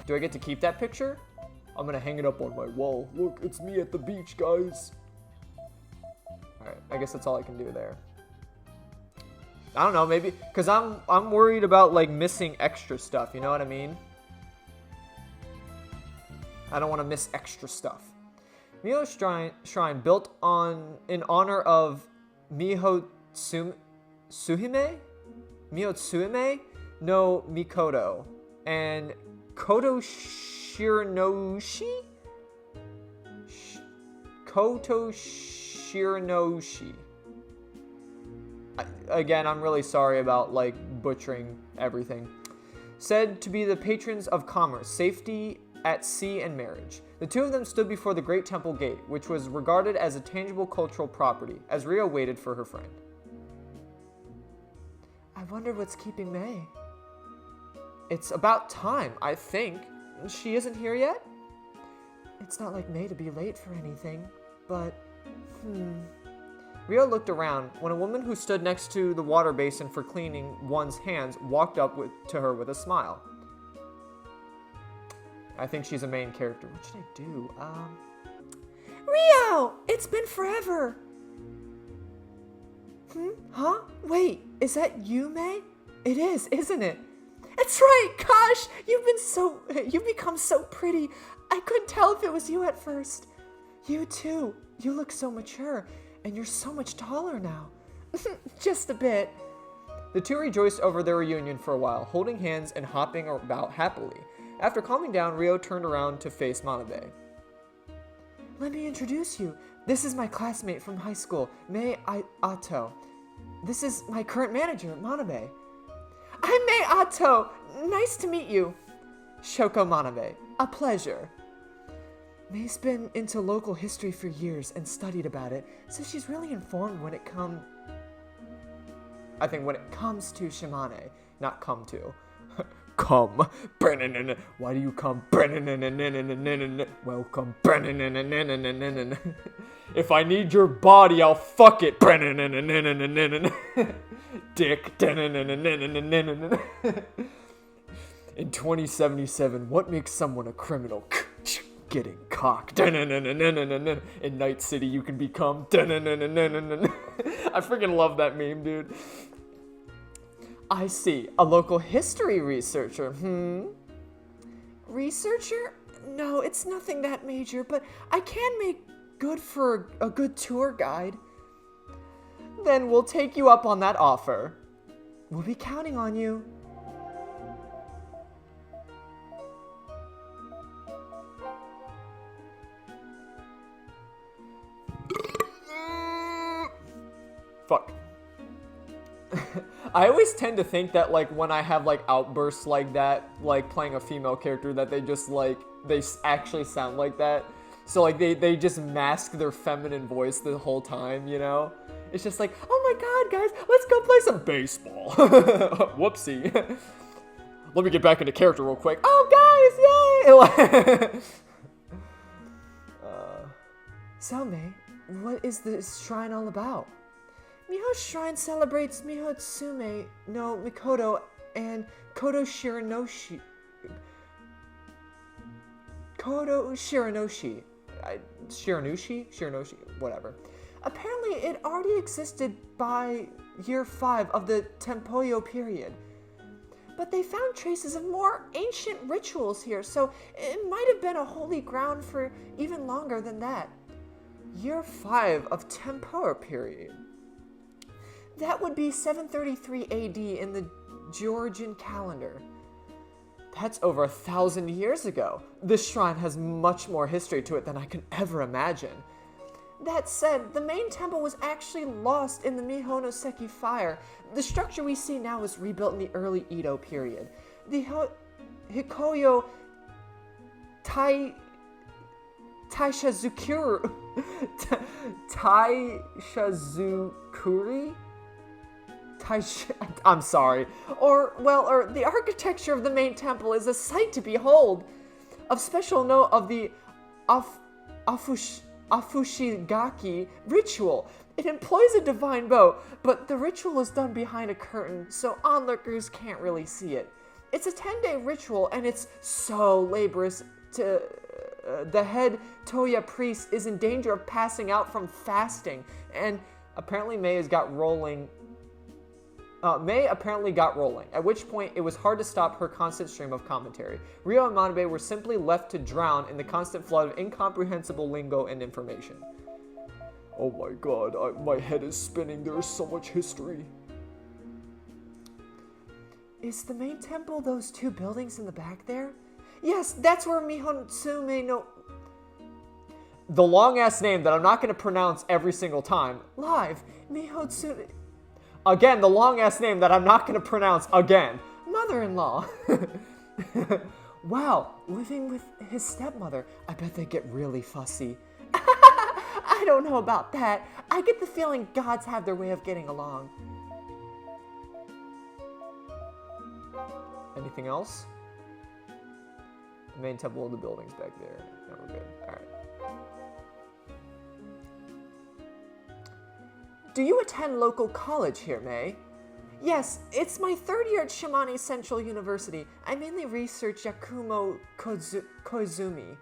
Speaker 1: Do I get to keep that picture? I'm gonna hang it up on my wall. Look, it's me at the beach, guys. Alright, I guess that's all I can do there. I don't know, maybe, because I'm worried about, like, missing extra stuff, you know what I mean? I don't want to miss extra stuff. Miho's shrine built in honor of Miho Tsuhime no Mikoto and Koto Shiranoshi? Koto Shiranoshi. Again, I'm really sorry about, like, butchering everything. Said to be the patrons of commerce, safety at sea, and marriage. The two of them stood before the Great Temple Gate, which was regarded as a tangible cultural property, as Rio waited for her friend. I wonder what's keeping May. It's about time, I think. She isn't here yet? It's not like May to be late for anything, but... Rio looked around when a woman who stood next to the water basin for cleaning one's hands walked up to her with a smile. I think she's a main character. What should I do? Rio! It's been forever! Huh? Wait, is that you, May? It is, isn't it? It's right! Gosh! You've become so pretty. I couldn't tell if it was you at first. You too. You look so mature, and you're so much taller now. Just a bit. The two rejoiced over their reunion for a while, holding hands and hopping about happily. After calming down, Rio turned around to face Manabe. Let me introduce you. This is my classmate from high school, Mei Ato. This is my current manager, Manabe. I'm Mei Ato. Nice to meet you. Shoko Manabe. A pleasure. Mei's been into local history for years and studied about it, so she's really informed when it comes to Shimane, not come to. Come. Why do you come? Welcome. If I need your body, I'll fuck it. Dick. In 2077, what makes someone a criminal? Getting cocked. In Night City, you can become. I freaking love that meme, dude. I see. A local history researcher. Researcher? No, it's nothing that major, but I can make good for a good tour guide. Then we'll take you up on that offer. We'll be counting on you. Fuck. I always tend to think that, like, when I have, like, outbursts like that, like, playing a female character, that they just, like, they actually sound like that. So, like, they just mask their feminine voice the whole time, you know? It's just like, oh my god, guys, let's go play some baseball. Whoopsie. Let me get back into character real quick. Oh, guys, yay! So, May, what is this shrine all about? Miho's shrine celebrates Miho Tsume no Mikoto and Koto Shiranoshi. Shiranoshi? Whatever. Apparently, it already existed by year 5 of the Tempoyo period. But they found traces of more ancient rituals here, so it might have been a holy ground for even longer than that. Year 5 of Temporal period. That would be 733 AD in the Georgian calendar. That's over 1,000 years ago. This shrine has much more history to it than I can ever imagine. That said, the main temple was actually lost in the Mihonoseki fire. The structure we see now was rebuilt in the early Edo period. The Hikoyo Taishazukuri I'm sorry. Or the architecture of the main temple is a sight to behold. Of special note of the Afushigaki ritual. It employs a divine bow, but the ritual is done behind a curtain, so onlookers can't really see it. It's a 10-day ritual, and it's so laborious to... the head Toya priest is in danger of passing out from fasting, and apparently May apparently got rolling, at which point it was hard to stop her constant stream of commentary. Ryo and Manabe were simply left to drown in the constant flood of incomprehensible lingo and information. Oh my god, my head is spinning, there is so much history. Is the main temple those two buildings in the back there? Yes, that's where Mihotsume no... The long-ass name that I'm not going to pronounce every single time. Live, Mihotsume... Again, the long-ass name that I'm not going to pronounce again. Mother-in-law. Wow, living with his stepmother. I bet they get really fussy. I don't know about that. I get the feeling gods have their way of getting along. Anything else? The main temple of the buildings back there. No, we're good. Alright. Do you attend local college here, May? Yes, it's my third year at Shimane Central University. I mainly research Yakumo Koizumi.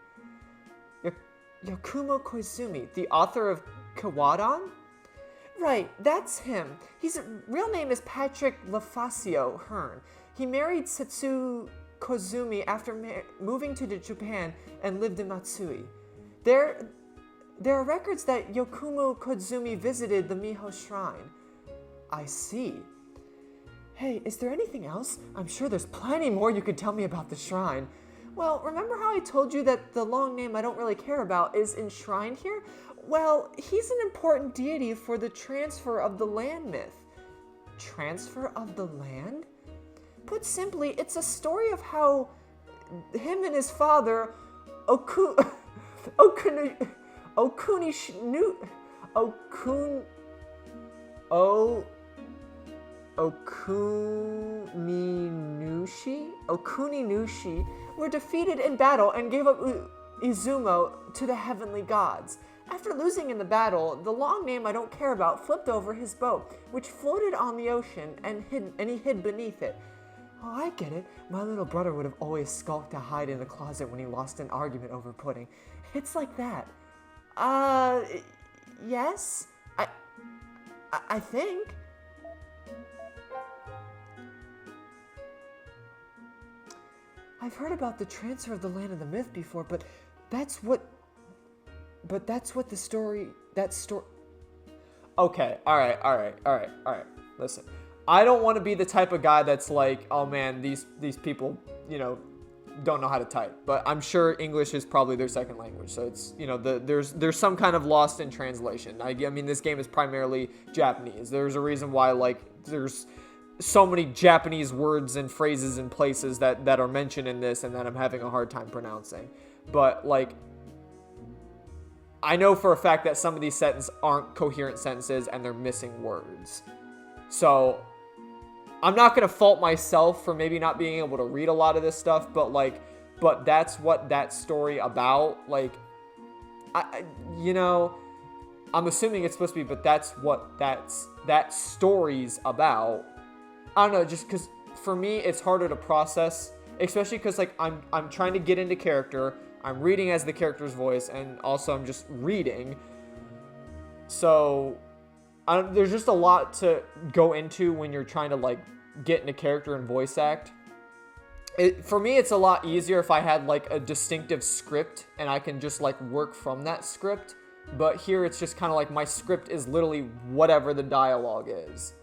Speaker 1: Yakumo Koizumi, the author of Kawadon? Right, that's him. His real name is Patrick Lafacio Hearn. He married Setsu Kozumi after moving to Japan and lived in Matsui. There are records that Yakumo Kozumi visited the Miho Shrine. I see. Hey, is there anything else? I'm sure there's plenty more you could tell me about the shrine. Well, remember how I told you that the long name I don't really care about is enshrined here? Well, he's an important deity for the transfer of the land myth. Transfer of the land? Put simply, it's a story of how him and his father, Okuninushi were defeated in battle and gave up Izumo to the heavenly gods. After losing in the battle, the long name I don't care about flipped over his boat, which floated on the ocean and he hid beneath it. Oh, I get it. My little brother would have always skulked to hide in the closet when he lost an argument over pudding. It's like that. Yes? I think. I've heard about the transfer of the land of the myth before, but that's what the story, Okay, alright. Listen, I don't want to be the type of guy that's like, oh man, these people, don't know how to type. But I'm sure English is probably their second language, so it's, there's some kind of lost in translation. I mean, this game is primarily Japanese. There's a reason why, there's so many Japanese words and phrases and places that are mentioned in this and that I'm having a hard time pronouncing. But, I know for a fact that some of these sentences aren't coherent sentences and they're missing words. So, I'm not going to fault myself for maybe not being able to read a lot of this stuff, but that's what that story about. I'm assuming it's supposed to be, but that's what that story's about. I don't know, just because for me it's harder to process, especially because I'm trying to get into character. I'm reading as the character's voice, and also I'm just reading. So there's just a lot to go into when you're trying to get into character and voice act. For me, it's a lot easier if I had a distinctive script and I can just work from that script But here it's just kind of like my script is literally whatever the dialogue is.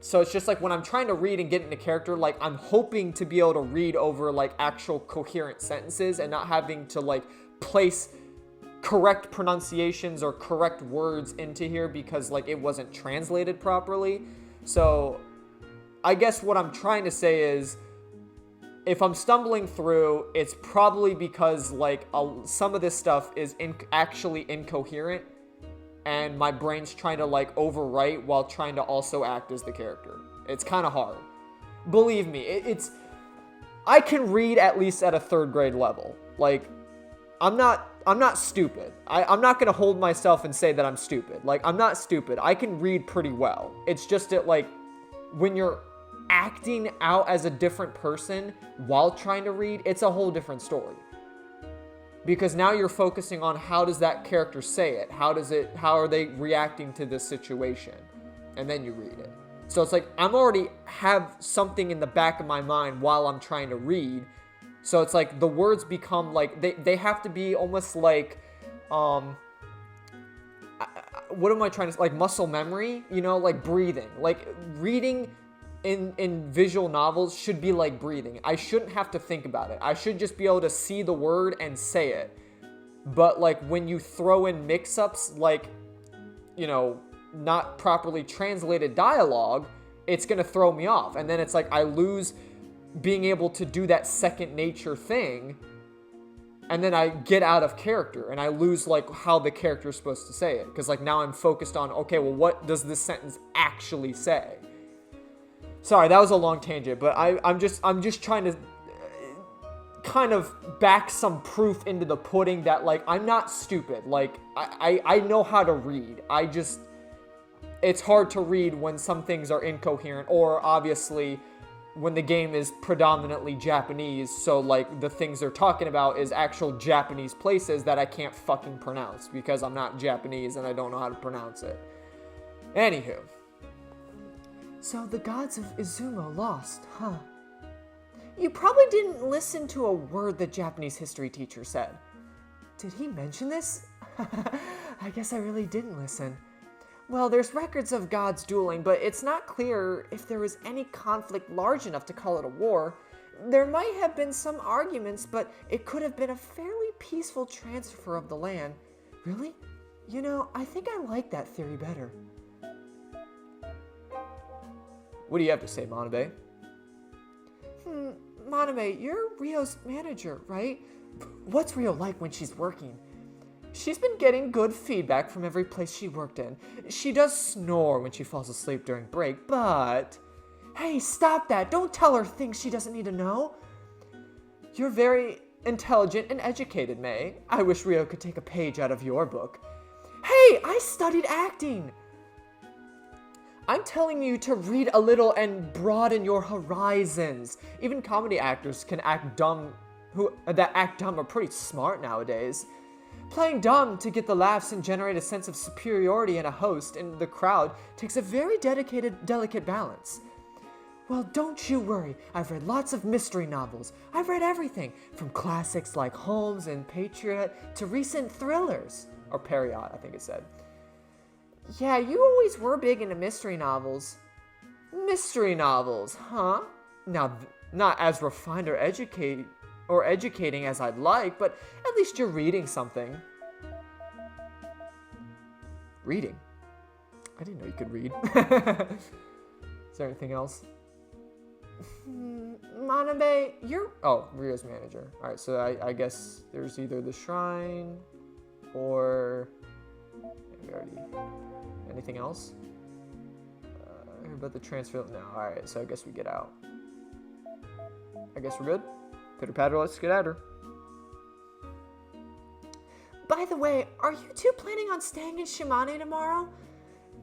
Speaker 1: So it's just like when I'm trying to read and get into character, like I'm hoping to be able to read over like actual coherent sentences and not having to like place correct pronunciations or correct words into here because like it wasn't translated properly. So I guess what I'm trying to say is if I'm stumbling through, it's probably because like some of this stuff is actually incoherent and my brain's trying to like overwrite while trying to also act as the character. It's kind of hard. Believe me, I can read at least at a 3rd grade level. Like I'm not stupid. I'm not going to hold myself and say that I'm stupid. Like I'm not stupid. I can read pretty well. It's just that like when you're acting out as a different person while trying to read, it's a whole different story. Because now you're focusing on how does that character say it? How are they reacting to this situation? And then you read it. So it's like I'm already have something in the back of my mind while I'm trying to read. So it's like the words become like they have to be almost like what am I trying to say? Like muscle memory, you know, like breathing. Like reading in visual novels should be like breathing. I shouldn't have to think about it. I should just be able to see the word and say it. But like when you throw in mix-ups, like, you know, not properly translated dialogue, it's going to throw me off. And then it's like I lose being able to do that second nature thing. And then I get out of character and I lose like how the character is supposed to say it. Because like now I'm focused on, okay, well, what does this sentence actually say? Sorry, that was a long tangent, but I'm just trying to kind of back some proof into the pudding that like I'm not stupid. Like I know how to read. It's hard to read when some things are incoherent, or obviously when the game is predominantly Japanese, so like the things they're talking about is actual Japanese places that I can't fucking pronounce because I'm not Japanese and I don't know how to pronounce it. Anywho. So the gods of Izumo lost, huh? You probably didn't listen to a word the Japanese history teacher said. Did he mention this? I guess I really didn't listen. Well, there's records of gods dueling, but it's not clear if there was any conflict large enough to call it a war. There might have been some arguments, but it could have been a fairly peaceful transfer of the land. Really? You know, I think I like that theory better. What do you have to say, Manabe? Manabe, you're Rio's manager, right? What's Rio like when she's working? She's been getting good feedback from every place she worked in. She does snore when she falls asleep during break, but... Hey, stop that! Don't tell her things she doesn't need to know! You're very intelligent and educated, May. I wish Rio could take a page out of your book. Hey, I studied acting! I'm telling you to read a little and broaden your horizons. Even comedy actors can act dumb. That act dumb are pretty smart nowadays. Playing dumb to get the laughs and generate a sense of superiority in a host and the crowd takes a very delicate balance. Well, don't you worry. I've read lots of mystery novels. I've read everything from classics like Holmes and Patriot to recent thrillers. Or Perriot, I think it said. Yeah, you always were big into mystery novels. Mystery novels, huh? Now, not as refined or educating as I'd like, but at least you're reading something. Reading? I didn't know you could read. Is there anything else? Manabe, you're... Oh, Rio's manager. Alright, so I guess there's either the shrine or... Maybe already... Anything else? About the transfer? No. Alright, so I guess we get out. I guess we're good? Pitter patter, let's get at her. By the way, are you two planning on staying in Shimane tomorrow?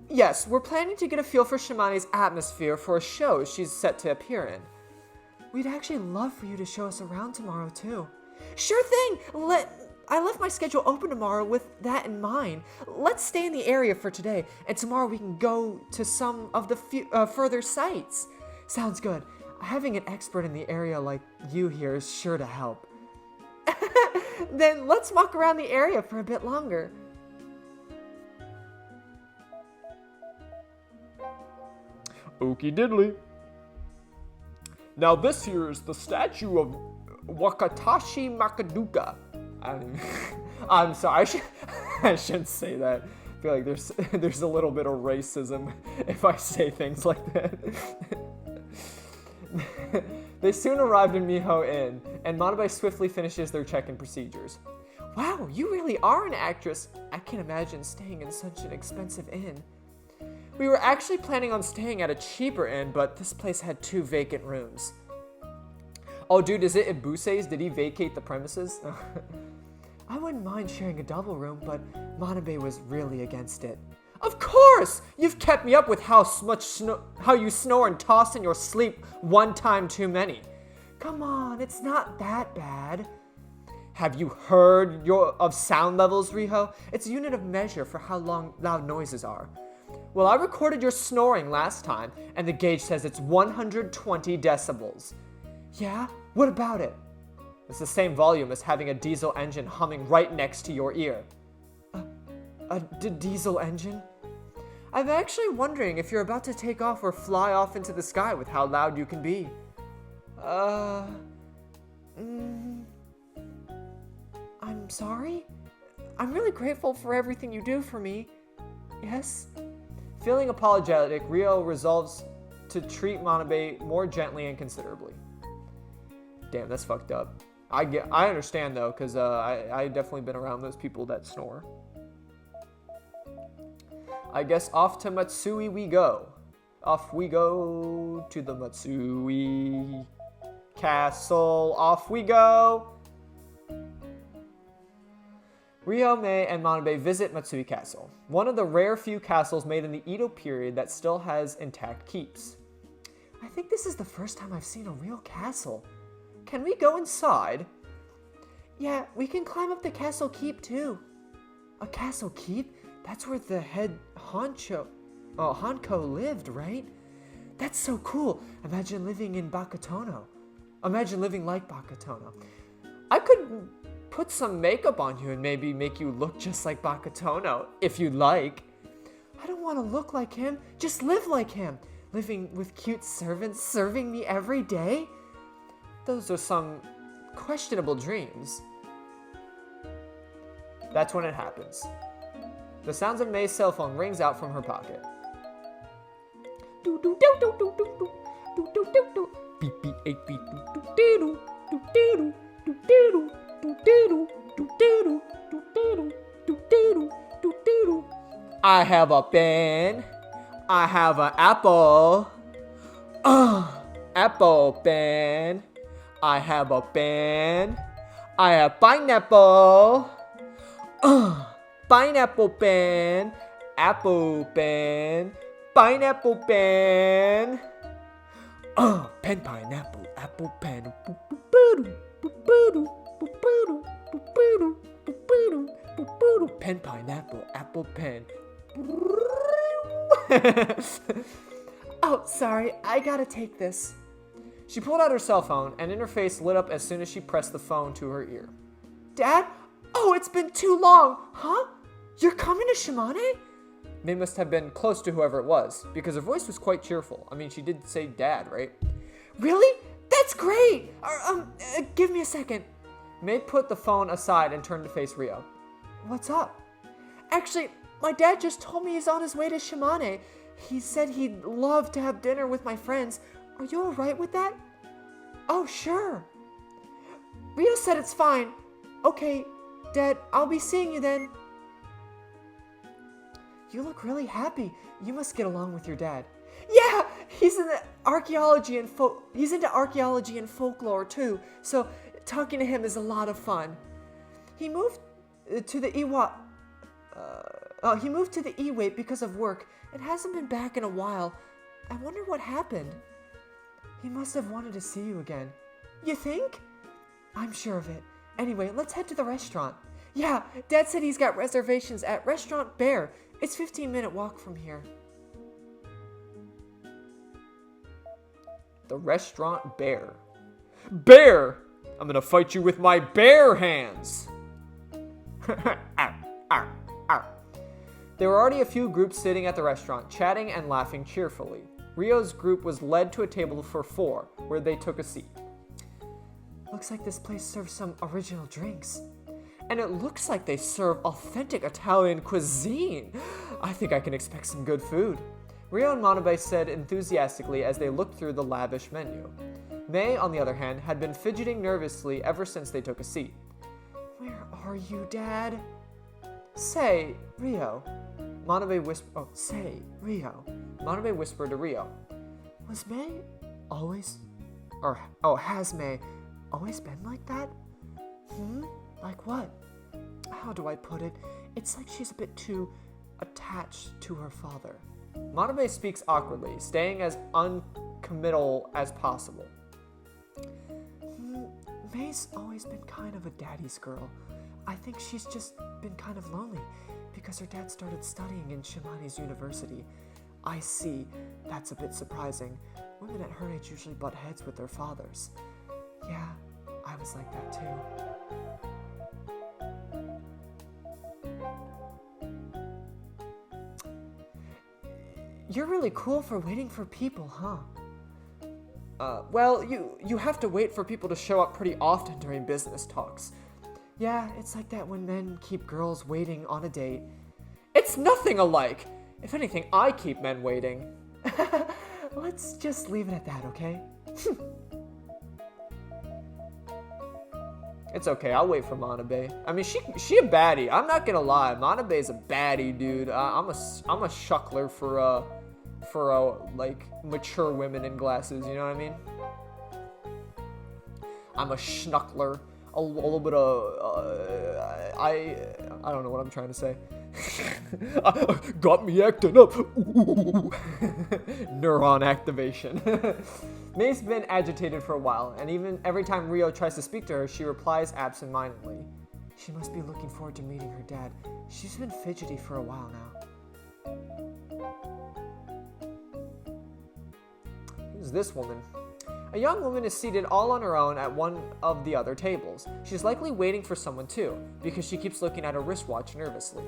Speaker 1: Yes, we're planning to get a feel for Shimane's atmosphere for a show she's set to appear in. We'd actually love for you to show us around tomorrow, too. Sure thing! I left my schedule open tomorrow with that in mind. Let's stay in the area for today, and tomorrow we can go to some of the further sites. Sounds good. Having an expert in the area like you here is sure to help. Then let's walk around the area for a bit longer.
Speaker 2: Okie diddly. Now this here is the statue of Wakatashi Makaduka. I'm sorry, I shouldn't say that. I feel like there's a little bit of racism if I say things like that. They soon arrived in Miho Inn, and Manabe swiftly finishes their check-in procedures. Wow, you really are an actress. I can't imagine staying in such an expensive inn. We were actually planning on staying at a cheaper inn, but this place had 2 vacant rooms. Oh, dude, is it Ibuse's? Did he vacate the premises? I wouldn't mind sharing a double room, but Manabe was really against it. Of course! You've kept me up with how you snore and toss in your sleep one time too many. Come on, it's not that bad. Have you heard of sound levels, Riho? It's a unit of measure for how loud noises are. Well, I recorded your snoring last time, and the gauge says it's 120 decibels. Yeah? What about it? It's the same volume as having a diesel engine humming right next to your ear. A diesel engine? I'm actually wondering if you're about to take off or fly off into the sky with how loud you can be. I'm sorry? I'm really grateful for everything you do for me. Yes? Feeling apologetic, Rio resolves to treat Manabe more gently and considerably. Damn, that's fucked up. I understand though, because I definitely been around those people that snore. I guess off to Matsui we go. Off we go to the Matsui Castle. Off we go. Ryomei and Manabe visit Matsui Castle, one of the rare few castles made in the Edo period that still has intact keeps. I think this is the first time I've seen a real castle. Can we go inside? Yeah, we can climb up the castle keep too. A castle keep? That's where the head Hanko lived, right? That's so cool. Imagine living in Bakatono. Imagine living like Bakatono. I could put some makeup on you and maybe make you look just like Bakatono, if you'd like. I don't want to look like him, just live like him. Living with cute servants serving me every day? Those are some questionable dreams. That's when it happens. The sounds of May's cell phone rings out from her pocket. Beep beep 8 beep. I have a pen. I have an apple. Apple pen. I have a pen. I have pineapple. Pineapple pen. Apple pen. Pineapple pen. Pen pineapple. Apple pen. Pen pineapple. Apple pen. Oh, sorry. I gotta take this. She pulled out her cell phone, and in her face lit up as soon as she pressed the phone to her ear. Dad? Oh, it's been too long. Huh? You're coming to Shimane? May must have been close to whoever it was, because her voice was quite cheerful. I mean, she did say dad, right? Really? That's great! Give me a second. May put the phone aside and turned to face Rio. What's up? Actually, my dad just told me he's on his way to Shimane. He said he'd love to have dinner with my friends. Are you alright with that? Oh, sure. Rio said it's fine. Okay, Dad, I'll be seeing you then. You look really happy. You must get along with your dad. Yeah, he's into archaeology and folklore too. So talking to him is a lot of fun. He moved to the Iwate because of work and hasn't been back in a while. I wonder what happened. He must have wanted to see you again. You think? I'm sure of it. Anyway, let's head to the restaurant. Yeah, Dad said he's got reservations at Restaurant Bear. It's a 15-minute walk from here. The Restaurant Bear. Bear! I'm gonna fight you with my bare hands. Arr, arr, arr. There were already a few groups sitting at the restaurant, chatting and laughing cheerfully. Rio's group was led to a table for 4, where they took a seat. Looks like this place serves some original drinks. And it looks like they serve authentic Italian cuisine. I think I can expect some good food. Rio and Manabe said enthusiastically as they looked through the lavish menu. May, on the other hand, had been fidgeting nervously ever since they took a seat. Where are you, Dad? Say, Rio. Manabe whispered. Oh, say, Rio. Manabe whispered to Rio. Was May always, has May always been like that? Like what? How do I put it? It's like she's a bit too attached to her father. Manabe speaks awkwardly, staying as uncommittal as possible. May's always been kind of a daddy's girl. I think she's just been kind of lonely because her dad started studying in Shimani's university. I see. That's a bit surprising. Women at her age usually butt heads with their fathers. Yeah, I was like that too. You're really cool for waiting for people, huh? Well, you have to wait for people to show up pretty often during business talks. Yeah, it's like that when men keep girls waiting on a date. It's nothing alike! If anything, I keep men waiting. Let's just leave it at that, okay? It's okay, I'll wait for Manabe. I mean, she a baddie. I'm not gonna lie, Manabe's a baddie, dude. I'm a shuckler for like mature women in glasses. You know what I mean? I'm a schnuckler. A little bit of I don't know what I'm trying to say. Got me acting up. Neuron activation. May's been agitated for a while, and even every time Rio tries to speak to her, she replies absentmindedly. She must be looking forward to meeting her dad. She's been fidgety for a while now. Who's this woman? A young woman is seated all on her own at one of the other tables. She's likely waiting for someone too, because she keeps looking at her wristwatch nervously.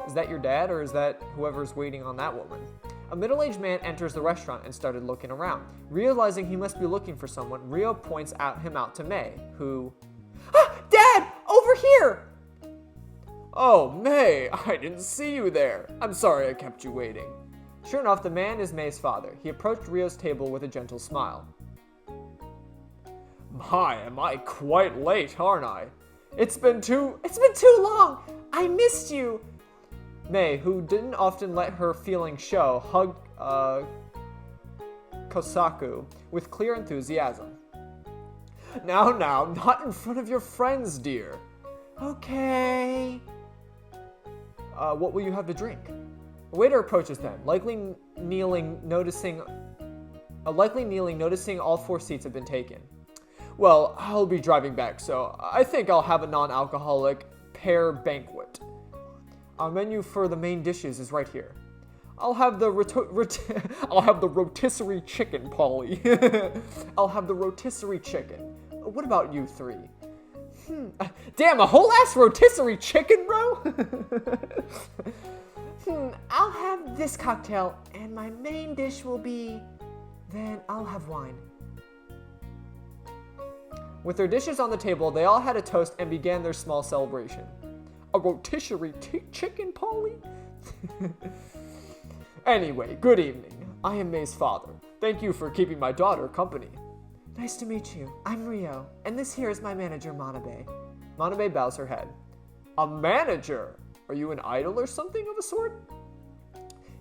Speaker 2: Is that your dad, or is that whoever's waiting on that woman? A middle-aged man enters the restaurant and started looking around. Realizing he must be looking for someone, Rio points him out to May, who... Ah! Dad! Over here! Oh, May, I didn't see you there. I'm sorry I kept you waiting. Sure enough, the man is May's father. He approached Rio's table with a gentle smile. My, am I quite late, aren't I? It's been too long! I missed you! May, who didn't often let her feelings show, hugged Kosaku with clear enthusiasm. Now, not in front of your friends, dear. Okay. What will you have to drink? A waiter approaches them, likely kneeling, noticing all 4 seats have been taken. Well, I'll be driving back, so I think I'll have a non-alcoholic pear banquet. Our menu for the main dishes is right here. I'll have the rotisserie chicken, Polly. I'll have the rotisserie chicken. What about you 3? Damn, a whole ass rotisserie chicken, bro? I'll have this cocktail, and my main dish will be... Then I'll have wine. With their dishes on the table, they all had a toast and began their small celebration. A rotisserie chicken, Polly? Anyway, good evening. I am May's father. Thank you for keeping my daughter company. Nice to meet you. I'm Rio, and this here is my manager, Manabe. Manabe bows her head. A manager? Are you an idol or something of a sort?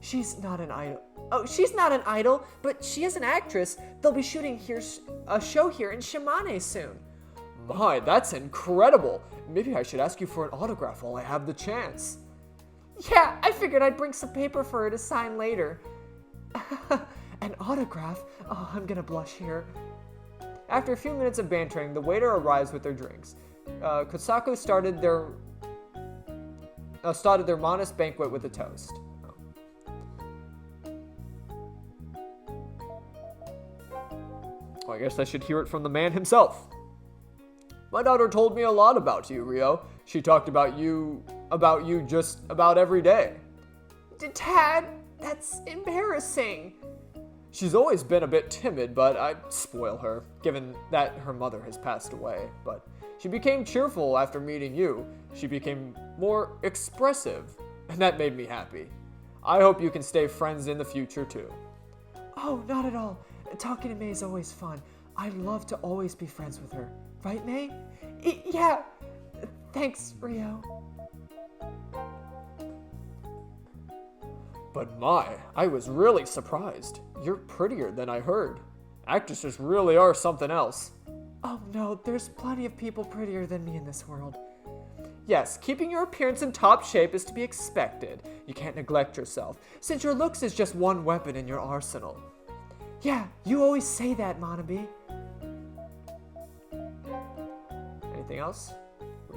Speaker 2: She's not an idol. Oh, she's not an idol, but she is an actress. They'll be shooting a show here in Shimane soon. My, that's incredible. Maybe I should ask you for an autograph while I have the chance. Yeah, I figured I'd bring some paper for her to sign later. An autograph? Oh, I'm gonna blush here. After a few minutes of bantering, the waiter arrives with their drinks. Kosaku started their modest banquet with a toast. I guess I should hear it from the man himself. My daughter told me a lot about you, Rio. She talked about you just about every day.
Speaker 1: Dad, that's embarrassing.
Speaker 2: She's always been a bit timid, but I spoil her, given that her mother has passed away. But she became cheerful after meeting you. She became more expressive, and that made me happy. I hope you can stay friends in the future, too.
Speaker 1: Oh, not at all. Talking to May is always fun. I'd love to always be friends with her. Right, May? Yeah. Thanks, Rio.
Speaker 2: But I was really surprised. You're prettier than I heard. Actresses really are something else.
Speaker 1: Oh no, there's plenty of people prettier than me in this world.
Speaker 2: Yes, keeping your appearance in top shape is to be expected. You can't neglect yourself, since your looks is just one weapon in your arsenal.
Speaker 1: Yeah, you always say that, Manabe.
Speaker 2: Anything else?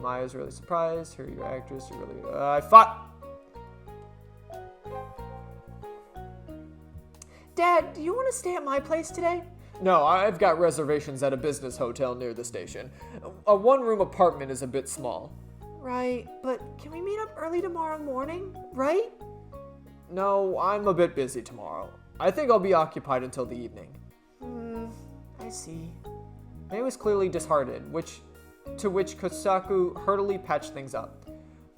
Speaker 2: Maya's really surprised. Here, your actress. You're really. I fought.
Speaker 1: Dad, do you want to stay at my place today?
Speaker 2: No, I've got reservations at a business hotel near the station. A one-room apartment is a bit small.
Speaker 1: Right, but can we meet up early tomorrow morning, right?
Speaker 2: No, I'm a bit busy tomorrow. I think I'll be occupied until the evening.
Speaker 1: I see.
Speaker 2: May was clearly disheartened, to which Kosaku heartily patched things up.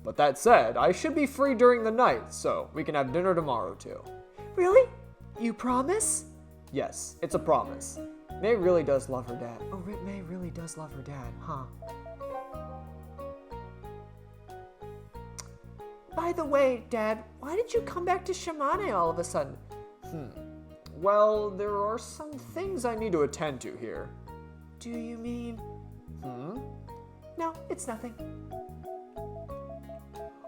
Speaker 2: But that said, I should be free during the night, so we can have dinner tomorrow too.
Speaker 1: Really? You promise?
Speaker 2: Yes, it's a promise. May really does love her dad.
Speaker 1: Oh, May really does love her dad, huh? By the way, Dad, why did you come back to Shimane all of a sudden?
Speaker 2: Well, there are some things I need to attend to here.
Speaker 1: Do you mean? No, it's nothing.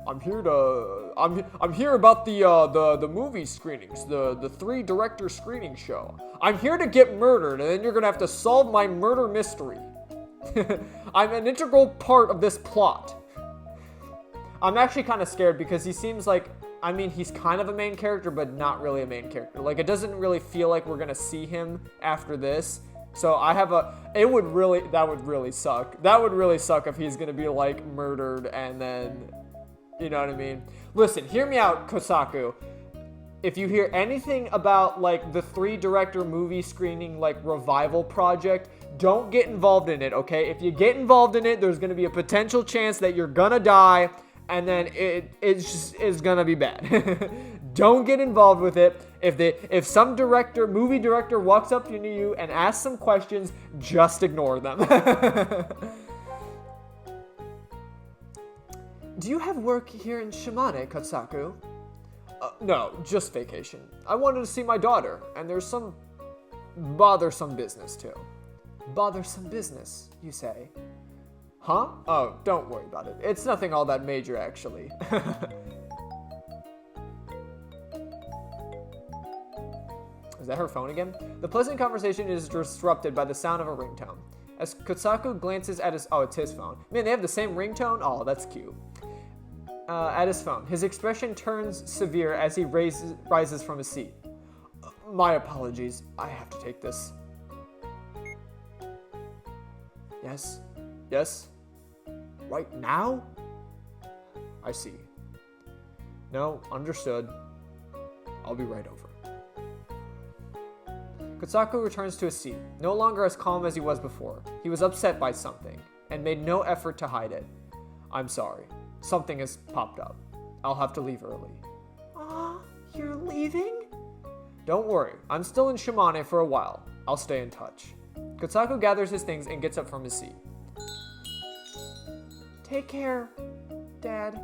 Speaker 2: I'm here about the movie screenings, the 3 director screening show. I'm here to get murdered, and then you're gonna have to solve my murder mystery. I'm an integral part of this plot. I'm actually kind of scared because he seems like, I mean, he's kind of a main character, but not really a main character. Like, it doesn't really feel like we're gonna see him after this. So that would really suck. That would really suck if he's gonna be like murdered and then, you know what I mean? Listen, hear me out, Kosaku. If you hear anything about like the 3 director movie screening like revival project, don't get involved in it, okay? If you get involved in it, there's gonna be a potential chance that you're gonna die, and then it's gonna be bad. Don't get involved with it. If some movie director walks up to you and asks some questions, just ignore them.
Speaker 1: Do you have work here in Shimane, Kosaku?
Speaker 2: No, just vacation. I wanted to see my daughter, and there's some bothersome business too.
Speaker 1: Bothersome business, you say?
Speaker 2: Huh? Oh, don't worry about it. It's nothing all that major, actually. Is that her phone again? The pleasant conversation is disrupted by the sound of a ringtone. As Kosaku glances at his... Oh, it's his phone. Man, they have the same ringtone? Oh, that's cute. At his phone, his expression turns severe as he rises from his seat. My apologies. I have to take this. Yes? Yes? Right now? I see. No, understood. I'll be right over. Kosaku returns to his seat, no longer as calm as he was before. He was upset by something, and made no effort to hide it. I'm sorry. Something has popped up. I'll have to leave early.
Speaker 1: You're leaving?
Speaker 2: Don't worry. I'm still in Shimane for a while. I'll stay in touch. Kosaku gathers his things and gets up from his seat.
Speaker 1: Take care, Dad.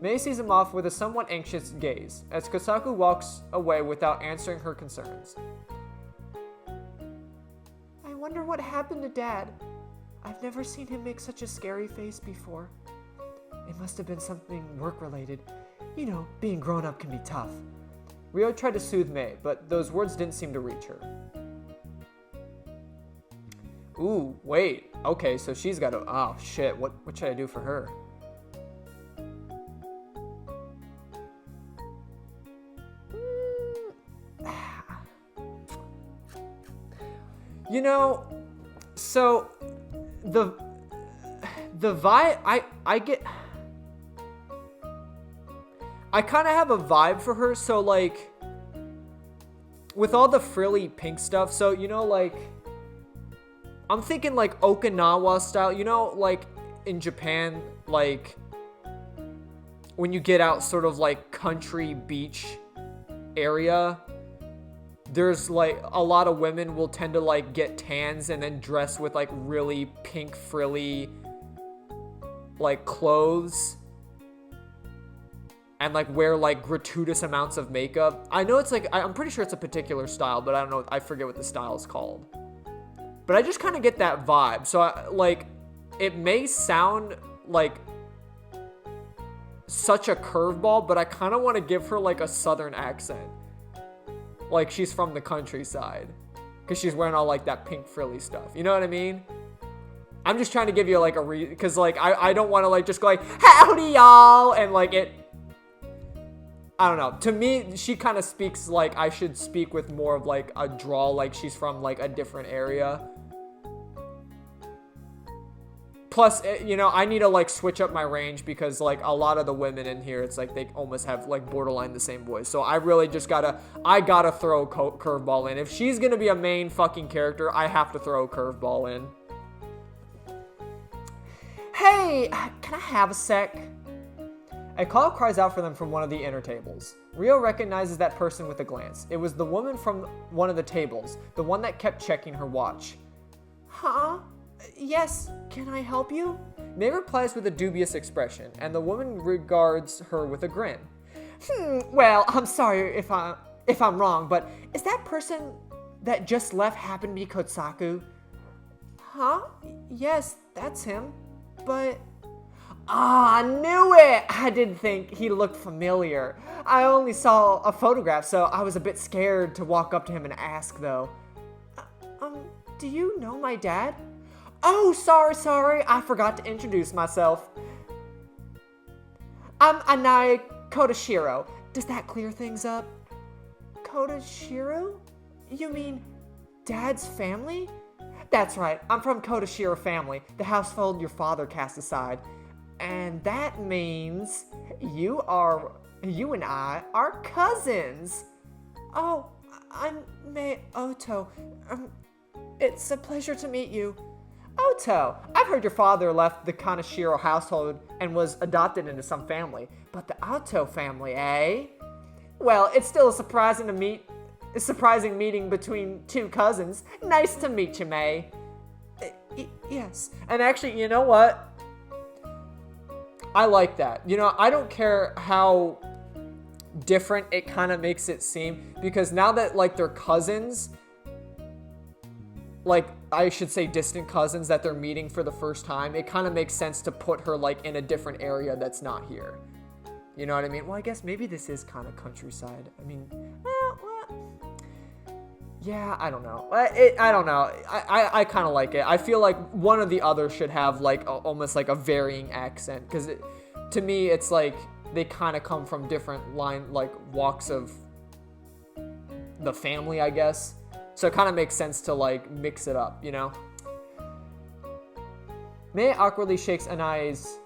Speaker 2: Mei sees him off with a somewhat anxious gaze, as Kosaku walks away without answering her concerns.
Speaker 1: I wonder what happened to Dad. I've never seen him make such a scary face before. It must have been something work-related. You know, being grown up can be tough.
Speaker 2: Rio tried to soothe Mei, but those words didn't seem to reach her. Ooh, wait. Okay, so she's got to... Oh, shit. What should I do for her?
Speaker 1: You know, so the vibe I get, I kind of have a vibe for her. So like with all the frilly pink stuff, so you know, like I'm thinking like Okinawa style, you know, like in Japan, like when you get out sort of like country beach area, there's like a lot of women will tend to like get tans and then dress with like really pink frilly like clothes and like wear like gratuitous amounts of makeup. I know it's like, I'm pretty sure it's a particular style, but I don't know, I forget what the style is called. But I just kind of get that vibe. So like it may sound like such a curveball, but I kind of want to give her like a southern accent. Like she's from the countryside. Because she's wearing all like that pink frilly stuff. You know what I mean? I'm just trying to give you like a reason. Because like I don't want to like just go like, howdy y'all. And like it, I don't know. To me, she kind of speaks like I should speak with more of like a drawl. Like she's from like a different area. Plus, you know, I need to like switch up my range because like a lot of the women in here, it's like they almost have like borderline the same voice. So I really just gotta throw a curveball in. If she's gonna be a main fucking character, I have to throw a curveball in. Hey, can I have a sec? A call cries out for them from one of the inner tables. Rio recognizes that person with a glance. It was the woman from one of the tables, the one that kept checking her watch. Huh? Yes, can I help you? May replies with a dubious expression, and the woman regards her with a grin. Well, I'm sorry if I'm wrong, but is that person that just left happen to be Kotsaku? Huh? Yes, that's him, but... Ah, I knew it! I didn't think he looked familiar. I only saw a photograph, so I was a bit scared to walk up to him and ask, though. Do you know my dad? Oh, sorry, I forgot to introduce myself. I'm Anai Kodashiro. Does that clear things up? Kodashiro? You mean Dad's family? That's right, I'm from Kodashiro family, the household your father cast aside. And that means you and I are cousins. Oh, I'm Mae Oto. It's a pleasure to meet you. Oto, I've heard your father left the Kaneshiro household and was adopted into some family. But the Oto family, eh? Well, it's still a surprising meeting between two cousins. Nice to meet you, May. Yes. And actually, you know what? I like that. You know, I don't care how different it kind of makes it seem, because now that like they're cousins, like I should say distant cousins that they're meeting for the first time, it kind of makes sense to put her like in a different area that's not here. You know what I mean? Well, I guess maybe this is kind of countryside. I mean, yeah, I don't know. I don't know. I kind of like it. I feel like one or the other should have like almost like a varying accent, because to me it's like they kind of come from different walks of the family, I guess. So it kind of makes sense to like mix it up, you know? May awkwardly shakes Ayane's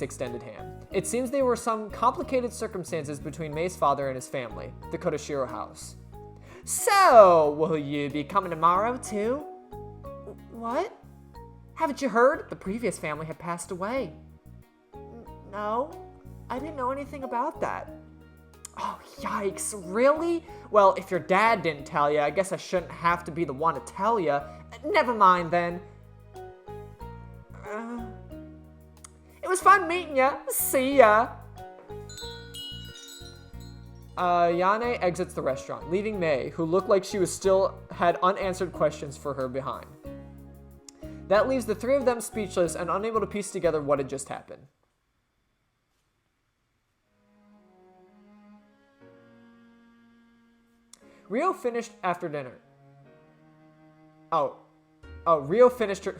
Speaker 1: extended hand. It seems there were some complicated circumstances between May's father and his family, the Kodashiro house. So, will you be coming tomorrow too? What? Haven't you heard? The previous family had passed away. No, I didn't know anything about that. Oh, yikes, really? Well, if your dad didn't tell you, I guess I shouldn't have to be the one to tell you. Never mind, then. It was fun meeting ya. See ya. Yane exits the restaurant, leaving May, who looked like she had unanswered questions for her behind. That leaves the three of them speechless and unable to piece together what had just happened. Rio finished after dinner. Rio finished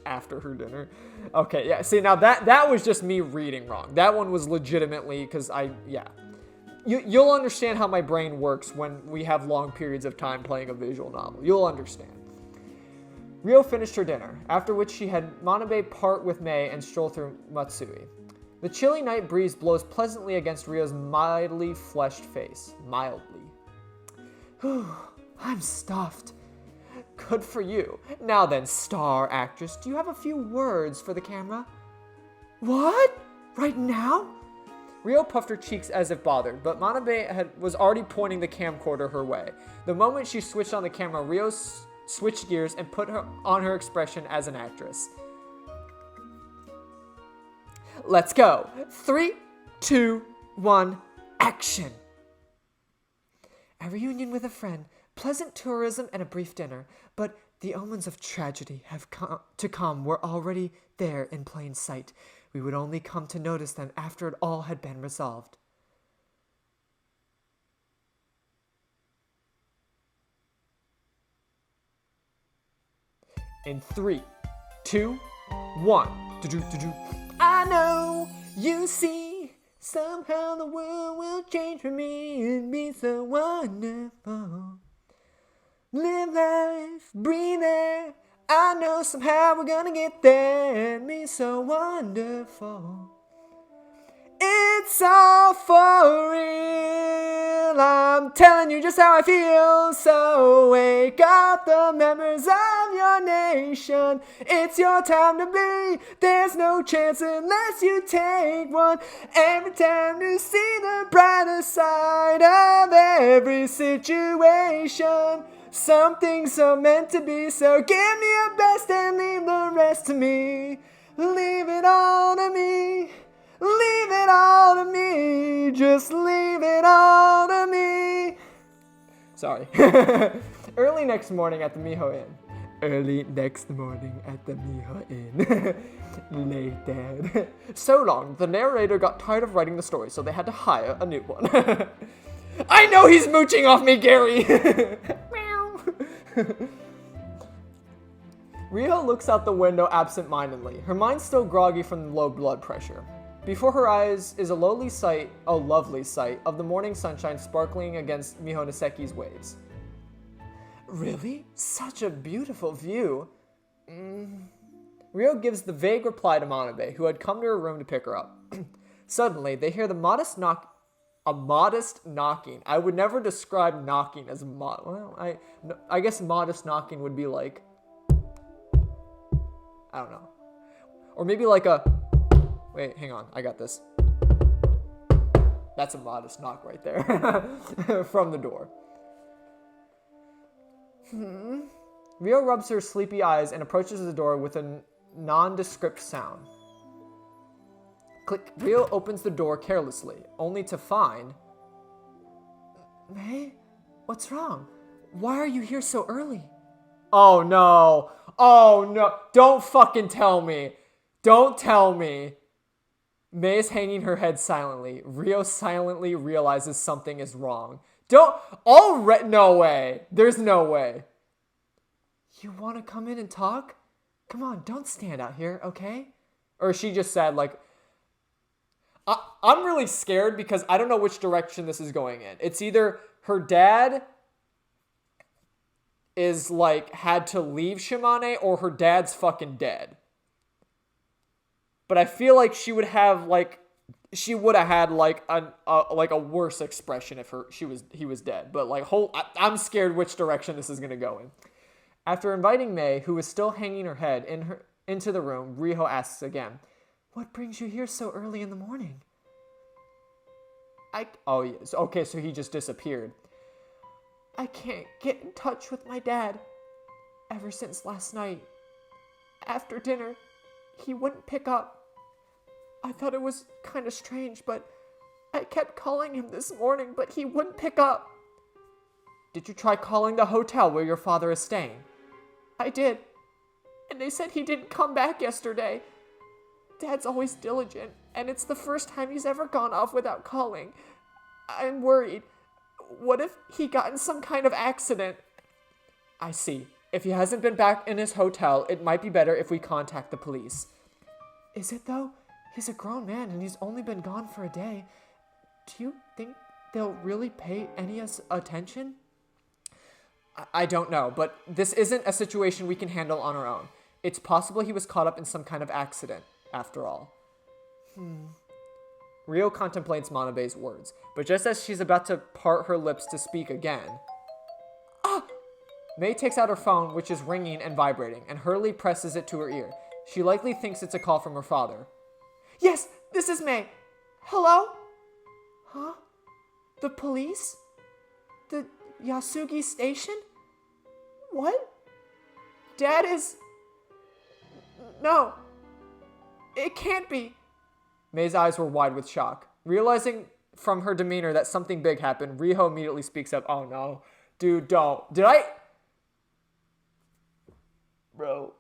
Speaker 1: after her dinner. Okay, yeah. See, now that was just me reading wrong. That one was legitimately because You'll understand how my brain works when we have long periods of time playing a visual novel. You'll understand. Ryo finished her dinner, after which she had Manabe part with Mei and stroll through Matsui. The chilly night breeze blows pleasantly against Ryo's mildly fleshed face. Mildly. Whew, I'm stuffed. Good for you. Now then, star actress, do you have a few words for the camera? What? Right now? Ryo puffed her cheeks as if bothered, but Manabe was already pointing the camcorder her way. The moment she switched on the camera, Ryo switched gears and put on her expression as an actress. Let's go. 3, 2, 1, action. A reunion with a friend, pleasant tourism, and a brief dinner, but the omens of tragedy have come were already there in plain sight. We would only come to notice them after it all had been resolved. In 3, 2, 1. I know, you see, somehow the world will change for me and be so wonderful. Live life, breathe air. I know somehow we're gonna get there and be so wonderful. It's all for real. I'm telling you just how I feel. So wake up the members of your nation. It's your time to be. There's no chance unless you take one. Every time to see the brighter side of every situation. Some things are meant to be, so give me your best and leave the rest to me. Leave it all to me. Leave it all to me. Just leave it all to me. Sorry. Early next morning at the Miho Inn. Early next morning at the Miho Inn. Late, Dad. So long, the narrator got tired of writing the story, so they had to hire a new one. I know he's mooching off me, Gary! Ryo looks out the window absent-mindedly, her mind still groggy from low blood pressure. Before her eyes is a lovely sight of the morning sunshine sparkling against Mihonaseki's waves. Really? Such a beautiful view. Ryo gives the vague reply to Manabe, who had come to her room to pick her up. Suddenly, they hear a modest knocking. I would never describe knocking as I guess modest knocking would be like, I don't know. Or maybe like wait, hang on, I got this. That's a modest knock right there. From the door. Ryo rubs her sleepy eyes and approaches the door with a nondescript sound. Click. Ryo opens the door carelessly, only to find... May? What's wrong? Why are you here so early? Oh no. Oh no. Don't fucking tell me. Don't tell me. May is hanging her head silently. Ryo silently realizes something is wrong. No way. There's no way. You want to come in and talk? Come on, don't stand out here, okay? Or she just said, like... I'm really scared because I don't know which direction this is going in. It's either her dad is, like, had to leave Shimane or her dad's fucking dead. But I feel like she would have had like a worse expression if he was dead. But like I'm scared which direction this is gonna go in. After inviting May, who was still hanging her head into the room, Ryo asks again, "What brings you here so early in the morning?" Oh yes, okay, so he just disappeared. I can't get in touch with my dad. Ever since last night, after dinner, he wouldn't pick up. I thought it was kind of strange, but I kept calling him this morning, but he wouldn't pick up. Did you try calling the hotel where your father is staying? I did, and they said he didn't come back yesterday. Dad's always diligent, and it's the first time he's ever gone off without calling. I'm worried. What if he got in some kind of accident? I see. If he hasn't been back in his hotel, it might be better if we contact the police. Is it though? He's a grown man and he's only been gone for a day. Do you think
Speaker 2: they'll really pay any attention? I don't know, but this isn't a situation we can handle on our own. It's possible he was caught up in some kind of accident, after all. Rio contemplates Manabe's words, but just as she's about to part her lips to speak again... Ah! May takes out her phone, which is ringing and vibrating, and hurriedly presses it to her ear. She likely thinks it's a call from her father. Yes, this is May. Hello? Huh? The police? The Yasugi station? What? Dad is... No. It can't be. May's eyes were wide with shock. Realizing from her demeanor that something big happened, Riho immediately speaks up. Oh no. Dude, don't. Did I... Bro.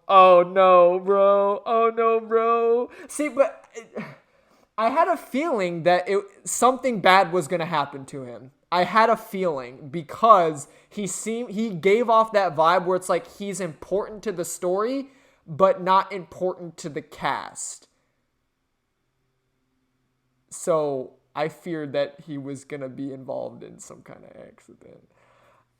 Speaker 2: Oh no, bro. Oh no, bro. See, but... I had a feeling that something bad was going to happen to him. I had a feeling because he gave off that vibe where it's like he's important to the story, but not important to the cast. So I feared that he was going to be involved in some kind of accident.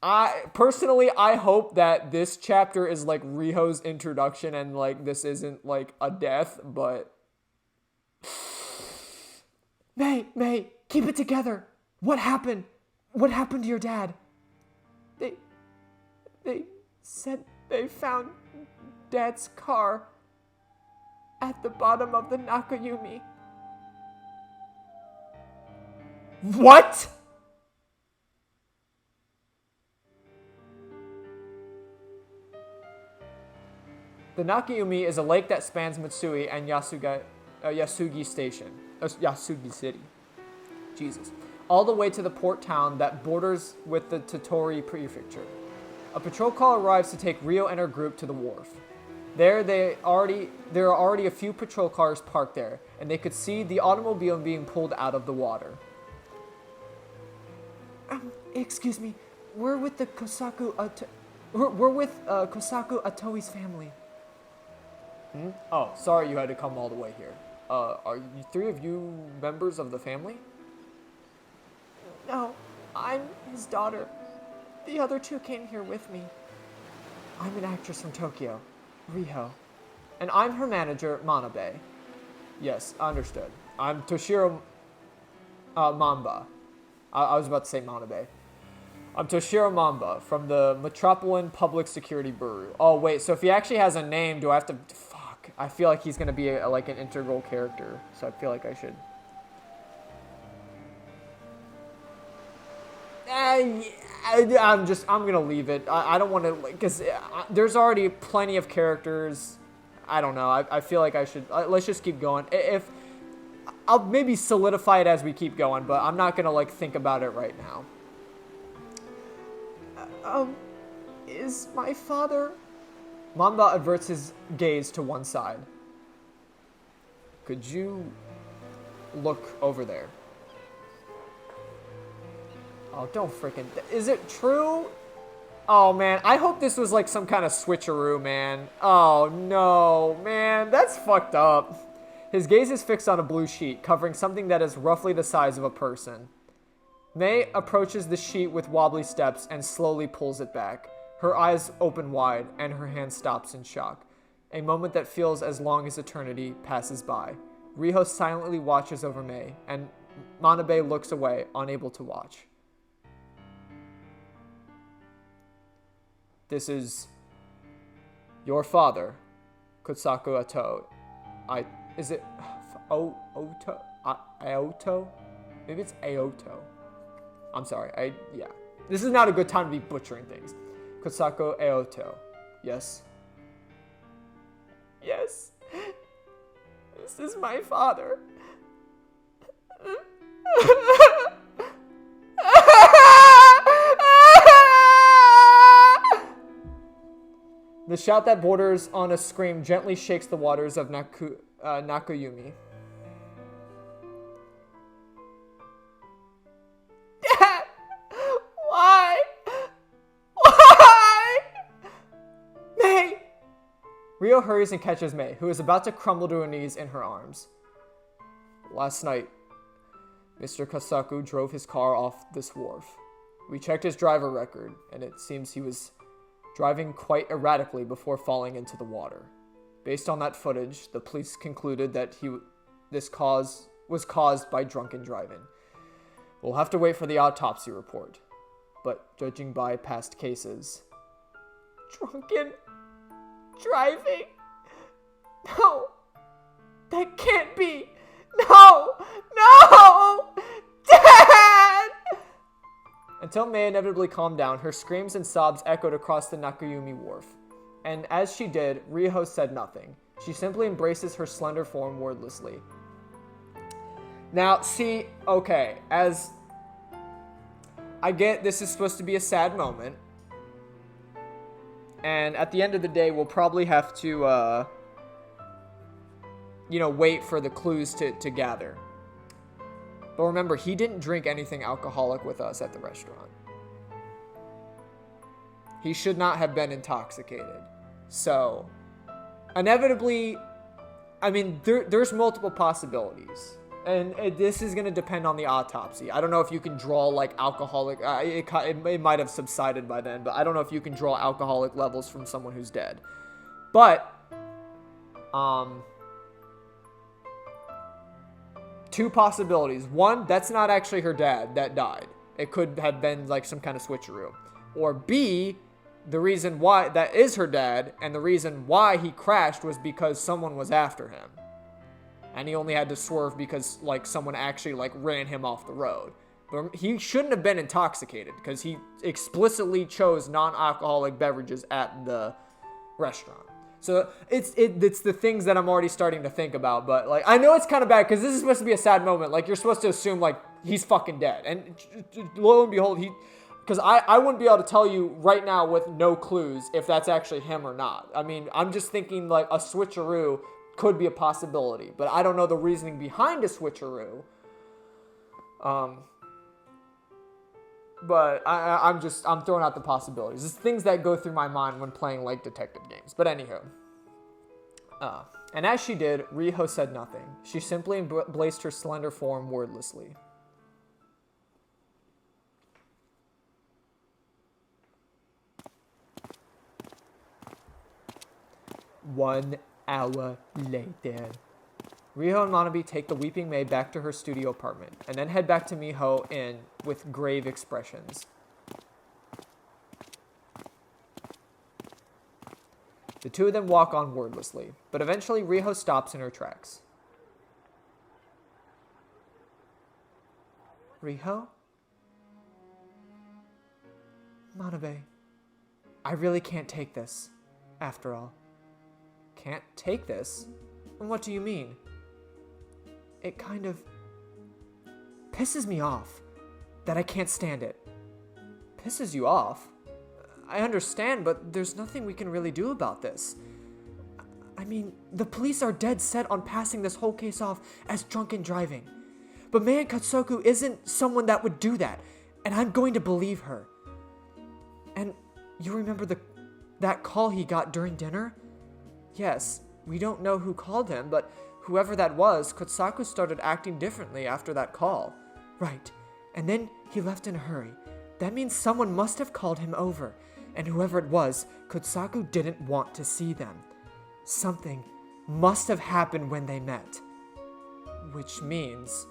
Speaker 2: I hope that this chapter is like Riho's introduction and like this isn't like a death, but... May, keep it together. What happened? What happened to your dad? They said they found Dad's car at the bottom of the Nakayumi. What? The Nakayumi is a lake that spans Mitsui and Yasugi Station. Yasugi City. Jesus. All the way to the port town that borders with the Tottori Prefecture. A patrol car arrives to take Rio and her group to the wharf. There are already a few patrol cars parked there, and they could see the automobile being pulled out of the water. Excuse me. We're with the Kosaku Atoi's family. Oh, sorry you had to come all the way here. Are you three of you members of the family? No, I'm his daughter. The other two came here with me. I'm an actress from Tokyo, Riho. And I'm her manager, Manabe. Yes, understood. I'm Toshiro Mamba. I was about to say Manabe. I'm Toshiro Mamba from the Metropolitan Public Security Bureau. Oh, wait, so if he actually has a name, do I have to... I feel like he's going to be like an integral character, so I feel like I should. I'm going to leave it. I don't want to, because there's already plenty of characters. I don't know. I feel like I should, let's just keep going. I'll maybe solidify it as we keep going, but I'm not going to like think about it right now. Is my father... Mamba averts his gaze to one side. Could you look over there? Oh, don't freaking... Is it true? Oh, man. I hope this was like some kind of switcheroo, man. Oh, no. Man, that's fucked up. His gaze is fixed on a blue sheet, covering something that is roughly the size of a person. May approaches the sheet with wobbly steps and slowly pulls it back. Her eyes open wide, and her hand stops in shock. A moment that feels as long as eternity passes by. Riho silently watches over May, and Manabe looks away, unable to watch. This is your father, Kosaku Ato. Is it Aoto? Aoto? Maybe it's Aoto. I'm sorry. Yeah. This is not a good time to be butchering things. Kosaku Aoto. Yes. Yes. This is my father. The shout that borders on a scream gently shakes the waters of Nakayumi. Dad! Why? Why? May! Rio hurries and catches May, who is about to crumble to her knees in her arms. Last night, Mr. Kasaku drove his car off this wharf. We checked his driver record, and it seems he was driving quite erratically before falling into the water. Based on that footage, the police concluded that this was caused by drunken driving. We'll have to wait for the autopsy report, but judging by past cases...
Speaker 1: Drunken driving? No, that can't be. No, no, Dad!
Speaker 2: Until May inevitably calmed down, her screams and sobs echoed across the Nakayumi wharf. And as she did, Riho said nothing. She simply embraces her slender form wordlessly. Now, see, okay, as I get this is supposed to be a sad moment, and at the end of the day, we'll probably have to, wait for the clues to gather. But remember, he didn't drink anything alcoholic with us at the restaurant. He should not have been intoxicated. So, inevitably, I mean, there's multiple possibilities. And this is going to depend on the autopsy. I don't know if you can draw, like, alcoholic... It might have subsided by then, but I don't know if you can draw alcoholic levels from someone who's dead. But, two possibilities. One, that's not actually her dad that died. It could have been, like, some kind of switcheroo. Or B, the reason why that is her dad, and the reason why he crashed was because someone was after him. And he only had to swerve because, like, someone actually, like, ran him off the road. But he shouldn't have been intoxicated because he explicitly chose non-alcoholic beverages at the restaurant. So it's the things that I'm already starting to think about. But, like, I know it's kind of bad because this is supposed to be a sad moment. Like, you're supposed to assume, like, he's fucking dead. And lo and behold, because I wouldn't be able to tell you right now with no clues if that's actually him or not. I mean, I'm just thinking, like, a switcheroo could be a possibility, but I don't know the reasoning behind a switcheroo. But I'm throwing out the possibilities. It's things that go through my mind when playing, like, detective games. But anywho. And as she did, Riho said nothing. She simply embraced her slender form wordlessly. One hour later. Riho and Manabe take the weeping maid back to her studio apartment, and then head back to Miho Inn with grave expressions. The two of them walk on wordlessly, but eventually Riho stops in her tracks. Riho? Manabe, I really can't take this, after all. Can't take this? What do you mean? It kind of pisses me off that I can't stand it. Pisses you off? I understand, but there's nothing we can really do about this. I mean, the police are dead set on passing this whole case off as drunken driving. But Maaaan Katsuku isn't someone that would do that, and I'm going to believe her. And you remember that call he got during dinner? Yes, we don't know who called him, but whoever that was, Kotsaku started acting differently after that call. Right, and then he left in a hurry. That means someone must have called him over, and whoever it was, Kotsaku didn't want to see them. Something must have happened when they met. Which means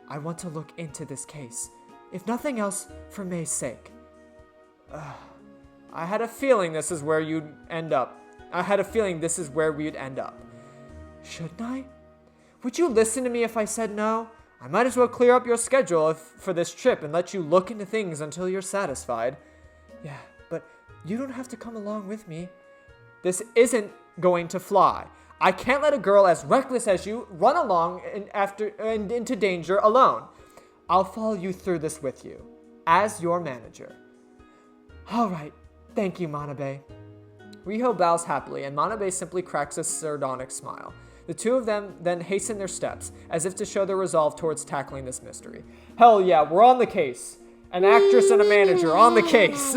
Speaker 2: I want to look into this case, if nothing else, for May's sake. I had a feeling this is where you'd end up. We'd end up. Shouldn't I? Would you listen to me if I said no? I might as well clear up your schedule for this trip and let you look into things until you're satisfied. Yeah, but you don't have to come along with me. This isn't going to fly. I can't let a girl as reckless as you run along and into danger alone. I'll follow you through this with you, as your manager. All right. Thank you, Manabe. Riho bows happily, and Manabe simply cracks a sardonic smile. The two of them then hasten their steps, as if to show their resolve towards tackling this mystery. Hell yeah, we're on the case. An actress and a manager on the case.